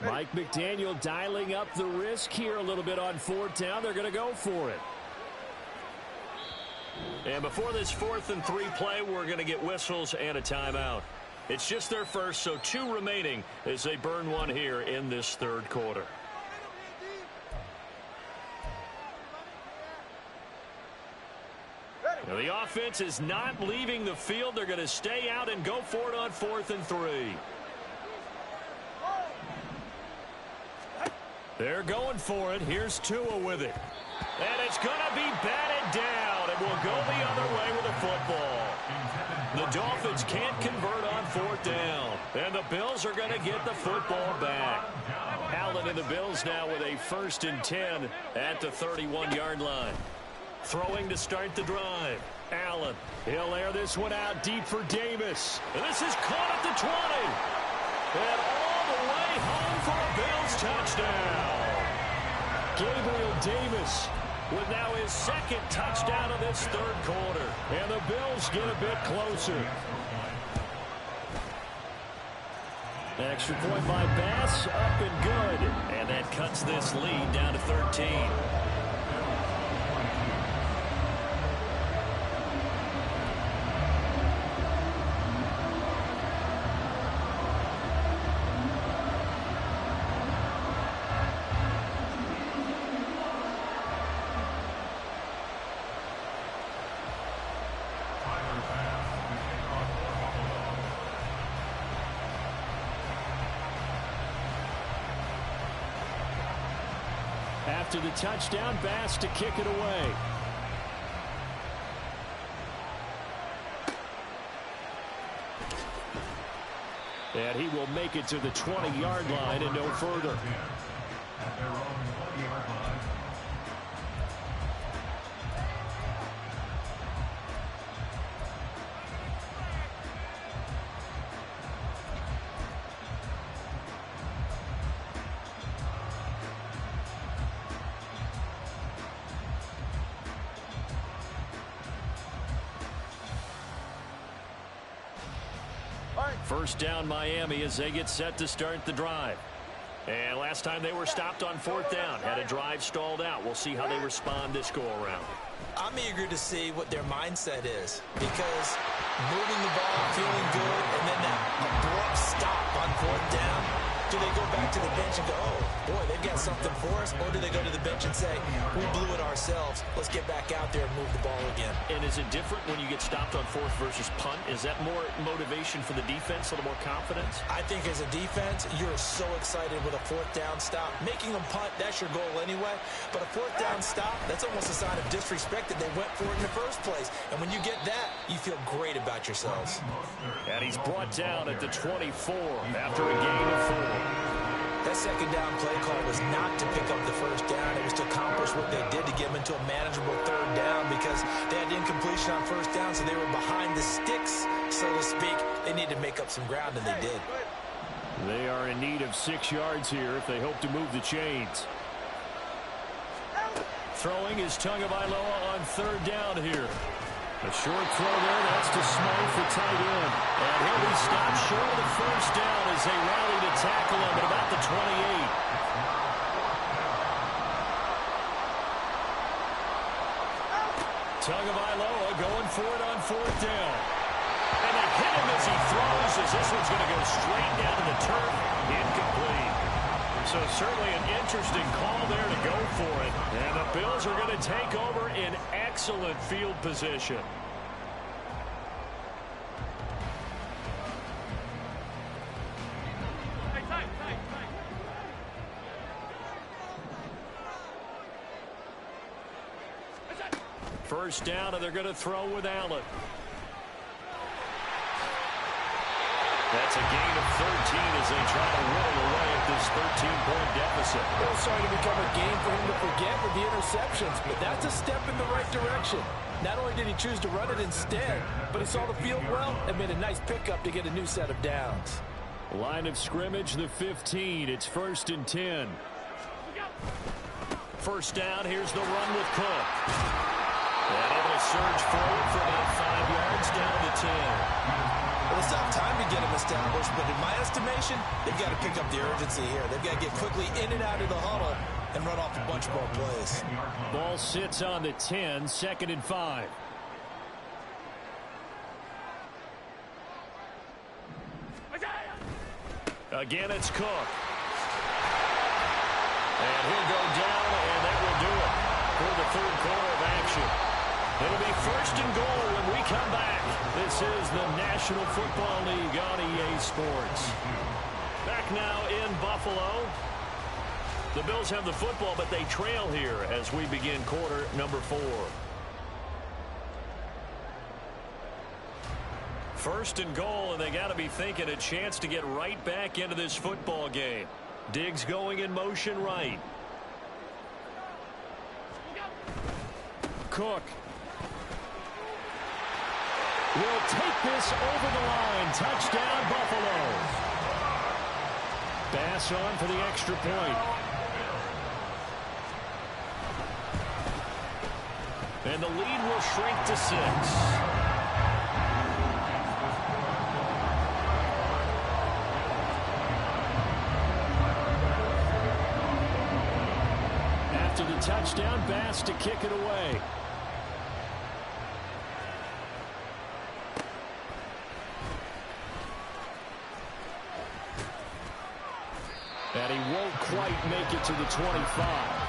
Mike McDaniel dialing up the risk here a little bit on 4th down. They're going to go for it. And before this 4th and 3 play, we're going to get whistles and a timeout. It's just their first, so 2 remaining as they burn one here in this 3rd quarter. Now the offense is not leaving the field. They're going to stay out and go for it on 4th and 3. They're going for it. Here's Tua with it. And it's going to be batted down. And will go the other way with the football. The The Dolphins can't convert on 4th down. And the Bills are going to get the football back. Allen and the Bills now with a 1st and 10 at the 31-yard line. Throwing to start the drive. Allen, he'll air this one out deep for Davis. And this is caught at the 20. And all the way home for a Bills touchdown. Gabriel Davis with now his 2nd touchdown of this 3rd quarter. And the Bills get a bit closer. Extra point by Bass, up and good. And that cuts this lead down to 13. After the touchdown, Bass to kick it away. And he will make it to the 20-yard line and no further. At their own 20-yard line. First down Miami as they get set to start the drive. And last time they were stopped on 4th down, had a drive stalled out. We'll see how they respond this go-around. I'm eager to see what their mindset is, because moving the ball, feeling good, and then that abrupt stop on 4th down. Do they go back to the bench and go, oh, boy, they've got something for us? Or do they go to the bench and say, we blew it ourselves. Let's get back out there and move the ball again. And is it different when you get stopped on 4th versus punt? Is that more motivation for the defense, a little more confidence? I think as a defense, you're so excited with a 4th down stop. Making them punt, that's your goal anyway. But a 4th down stop, that's almost a sign of disrespect that they went for it in the first place. And when you get that, you feel great about yourselves. And he's brought down at the 24 after a gain of 4. That 2nd down play call was not to pick up the 1st down. It was to accomplish what they did to get them into a manageable 3rd down, because they had incompletion on 1st down, so they were behind the sticks, so to speak. They needed to make up some ground, and they did. They are in need of 6 yards here if they hope to move the chains. Throwing is Tagovailoa on 3rd down here. A short throw there, that's to Smythe, the tight end. And he'll be stopped short of the 1st down as they rally to tackle him at about the 28. Tagovailoa going for it on 4th down. And they hit him as he throws, as this one's going to go straight down to the turf. Incomplete. So certainly an interesting call there to go for it. And the Bills are going to take over in excellent field position. First down, and they're going to throw with Allen. That's a gain of 13 as they try to whittle away at this 13-point deficit. It's starting to become a game for him to forget with the interceptions, but that's a step in the right direction. Not only did he choose to run it instead, but he saw the field well and made a nice pickup to get a new set of downs. Line of scrimmage, the 15. It's 1st and 10. First down, here's the run with Cook. And able to surge forward for about 5 yards down to 10. Well, it's not time to get them established, but in my estimation, they've got to pick up the urgency here. They've got to get quickly in and out of the huddle and run off a bunch more plays. Ball sits on the 10, 2nd and 5. Again, it's Cook. And he'll go down, and that will do it for the 3rd quarter of action. It'll be 1st and goal when we come back. This is the National Football League on EA Sports. Back now in Buffalo. The Bills have the football, but they trail here as we begin quarter number 4. First and goal, and they got to be thinking a chance to get right back into this football game. Diggs going in motion right. Cook will take this over the line. Touchdown, Buffalo. Bass on for the extra point. And the lead will shrink to 6. After the touchdown, Bass to kick it away. And he won't quite make it to the 25.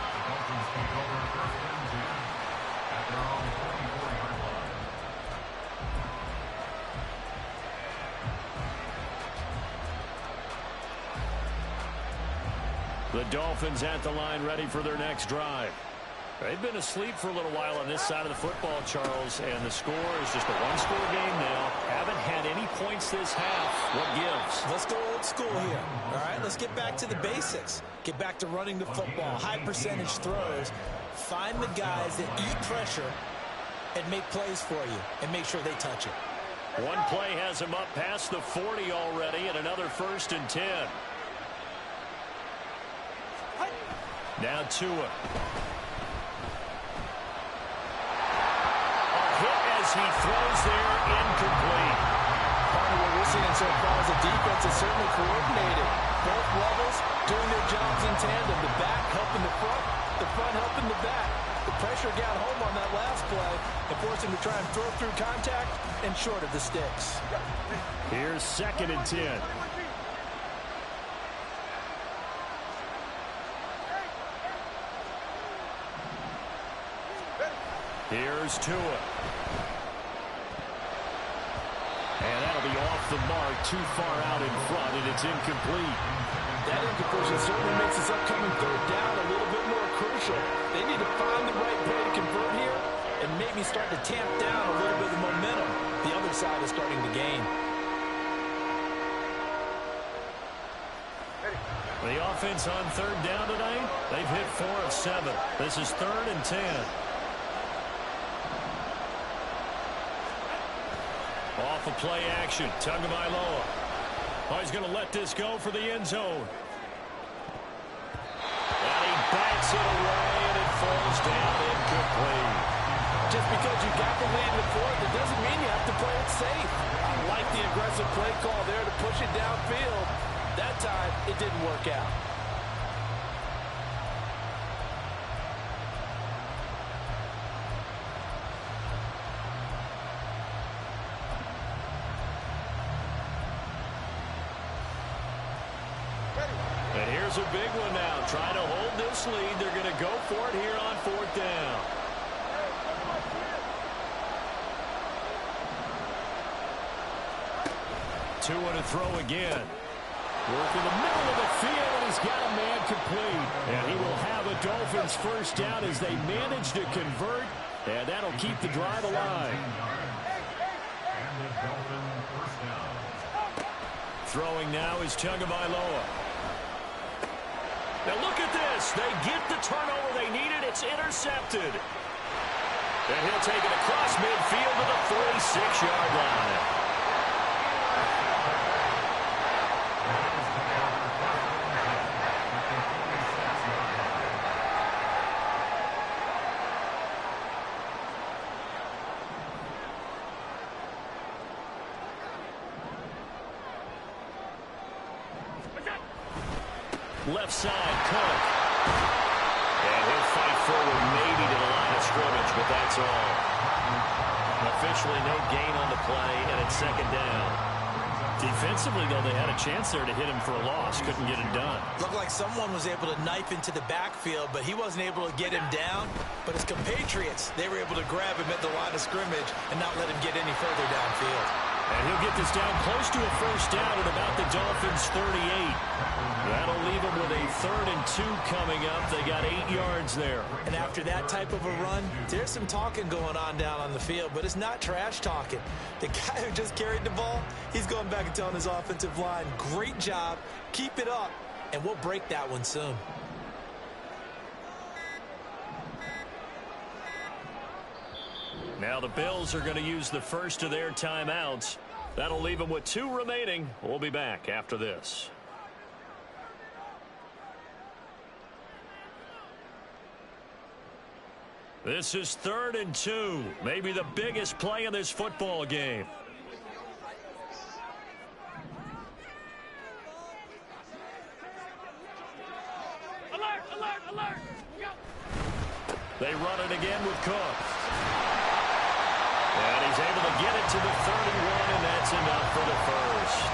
The Dolphins at the line, ready for their next drive. They've been asleep for a little while on this side of the football, Charles, and the score is just a one-score game now. Haven't had any points this half. What gives? Let's go old school here. All right, let's get back to the basics. Get back to running the football, high percentage throws. Find the guys that eat pressure and make plays for you and make sure they touch it. One play has him up past the 40 already, and another 1st and 10. Now Tua. As he throws there, incomplete. Part of what we're seeing so far is the defense is certainly coordinated. Both levels doing their jobs in tandem. The back helping the front helping the back. The pressure got home on that last play and forced him to try and throw through contact and short of the sticks. Here's 2nd and 10. Here's Tua. And that'll be off the mark, too far out in front, and it's incomplete. That incompletion certainly makes this upcoming 3rd down a little bit more crucial. They need to find the right play to convert here and maybe start to tamp down a little bit of the momentum the other side is starting to gain. The offense on 3rd down tonight, they've hit 4 of 7. This is 3rd and 10. Off of play action, Tagovailoa. Oh, he's going to let this go for the end zone. And he backs it away, and it falls down incomplete. Just because you got the lead in the 4th, it doesn't mean you have to play it safe. I like the aggressive play call there to push it downfield. That time, it didn't work out. And here's a big one now. Trying to hold this lead. They're going to go for it here on 4th down. Tua to throw again. Work in the middle of the field, and he's got a man complete. And he will have a Dolphins 1st down as they manage to convert, and that'll keep the drive alive. And the Dolphin 1st down. Throwing now is Tagovailoa. Now look at this. They get the turnover they needed. It's intercepted. And he'll take it across midfield to the 46-yard line. Left side, Cook. And he'll fight forward maybe to the line of scrimmage, but that's all. Officially no gain on the play, and it's 2nd down. Defensively, though, they had a chance there to hit him for a loss. Couldn't get it done. Looked like someone was able to knife into the backfield, but he wasn't able to get him down. But his compatriots, they were able to grab him at the line of scrimmage and not let him get any further downfield. And he'll get this down close to a first down at about the Dolphins' 38. That'll leave them with a 3rd and 2 coming up. They got 8 yards there. And after that type of a run, there's some talking going on down on the field, but it's not trash talking. The guy who just carried the ball, he's going back and telling his offensive line, great job, keep it up, and we'll break that one soon. Now the Bills are going to use the first of their timeouts. That'll leave them with 2 remaining. We'll be back after this. This is 3rd and 2. Maybe the biggest play in this football game. Alert, alert, alert. Go. They run it again with Cook. And he's able to get it to the 31, and that's enough for the first.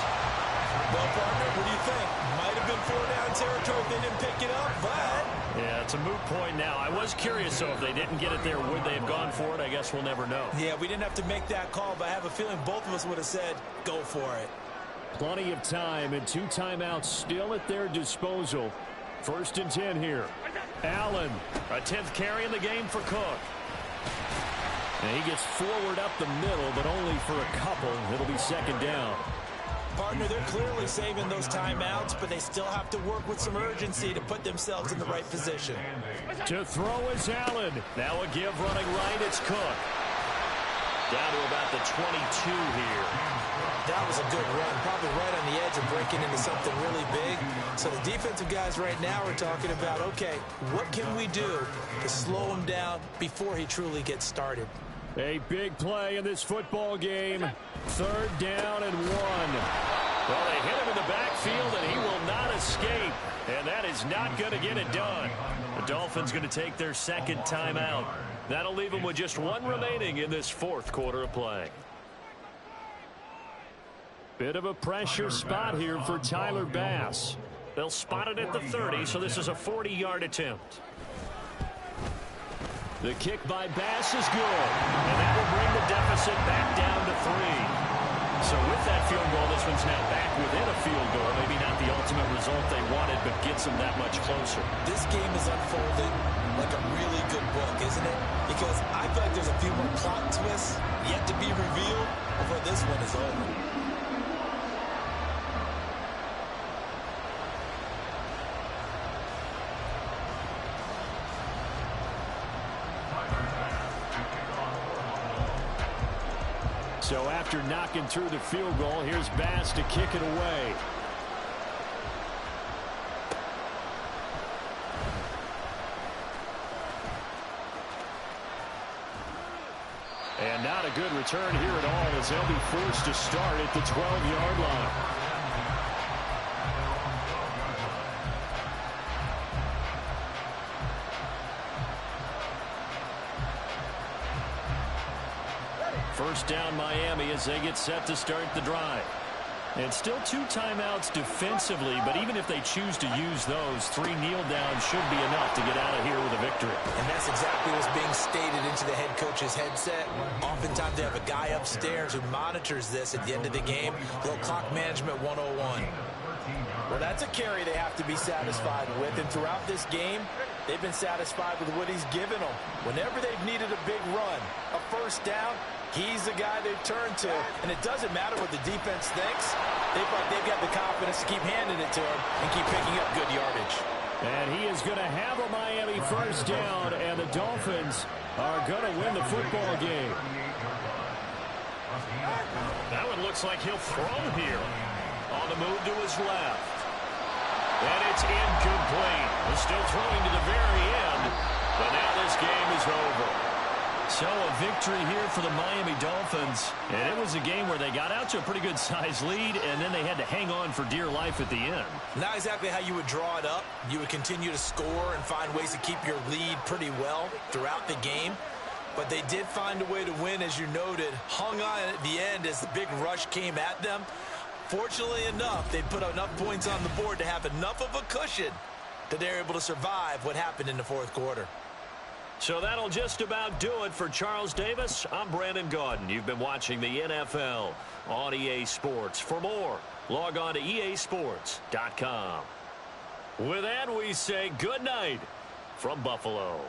Well, partner, what do you think? Might have been 4-down territory if they didn't pick it up, but... Yeah, it's a moot point now. I was curious, so if they didn't get it there, would they have gone for it? I guess we'll never know. Yeah, we didn't have to make that call, but I have a feeling both of us would have said, go for it. Plenty of time and 2 timeouts still at their disposal. 1st and 10 here. Allen, a 10th carry in the game for Cook. And he gets forward up the middle, but only for a couple. It'll be 2nd down. Partner, they're clearly saving those timeouts, but they still have to work with some urgency to put themselves in the right position. To throw is Allen. Now a give running right, it's Cook. Down to about the 22 here. That was a good run, probably right on the edge of breaking into something really big. So the defensive guys right now are talking about, okay, what can we do to slow him down before he truly gets started? A big play in this football game. 3rd down and 1. Well, they hit him in the backfield, and he will not escape. And that is not going to get it done. The Dolphins going to take their 2nd timeout. That'll leave them with just 1 remaining in this 4th quarter of play. Bit of a pressure spot here for Tyler Bass. They'll spot it at the 30, so this is a 40-yard attempt. The kick by Bass is good, and that will bring the deficit back down to 3. So with that field goal, this one's now back within a field goal. Maybe not the ultimate result they wanted, but gets them that much closer. This game is unfolding like a really good book, isn't it? Because I feel like there's a few more plot twists yet to be revealed before this one is over. So after knocking through the field goal, here's Bass to kick it away. And not a good return here at all, as they'll be forced to start at the 12-yard line. First down Miami as they get set to start the drive. And still 2 timeouts defensively, but even if they choose to use those, 3 kneel downs should be enough to get out of here with a victory. And that's exactly what's being stated into the head coach's headset. Oftentimes they have a guy upstairs who monitors this at the end of the game. Little clock management 101. Well, that's a carry they have to be satisfied with, and throughout this game, they've been satisfied with what he's given them. Whenever they've needed a big run, a first down, he's the guy they've turned to, and it doesn't matter what the defense thinks. They feel like they've got the confidence to keep handing it to him and keep picking up good yardage. And he is going to have a Miami first down, and the Dolphins are going to win the football game. That one looks like he'll throw here. On the move to his left. And it's incomplete. He's still throwing to the very end, but now this game is over. So a victory here for the Miami Dolphins, and it was a game where they got out to a pretty good size lead, and then they had to hang on for dear life at the end. Not exactly how you would draw it up. You would continue to score and find ways to keep your lead pretty well throughout the game. But they did find a way to win, as you noted. Hung on at the end as the big rush came at them. Fortunately enough, they put enough points on the board to have enough of a cushion that they're able to survive what happened in the 4th quarter. So that'll just about do it for Charles Davis. I'm Brandon Gaudin. You've been watching the NFL on EA Sports. For more, log on to easports.com. With that, we say good night from Buffalo.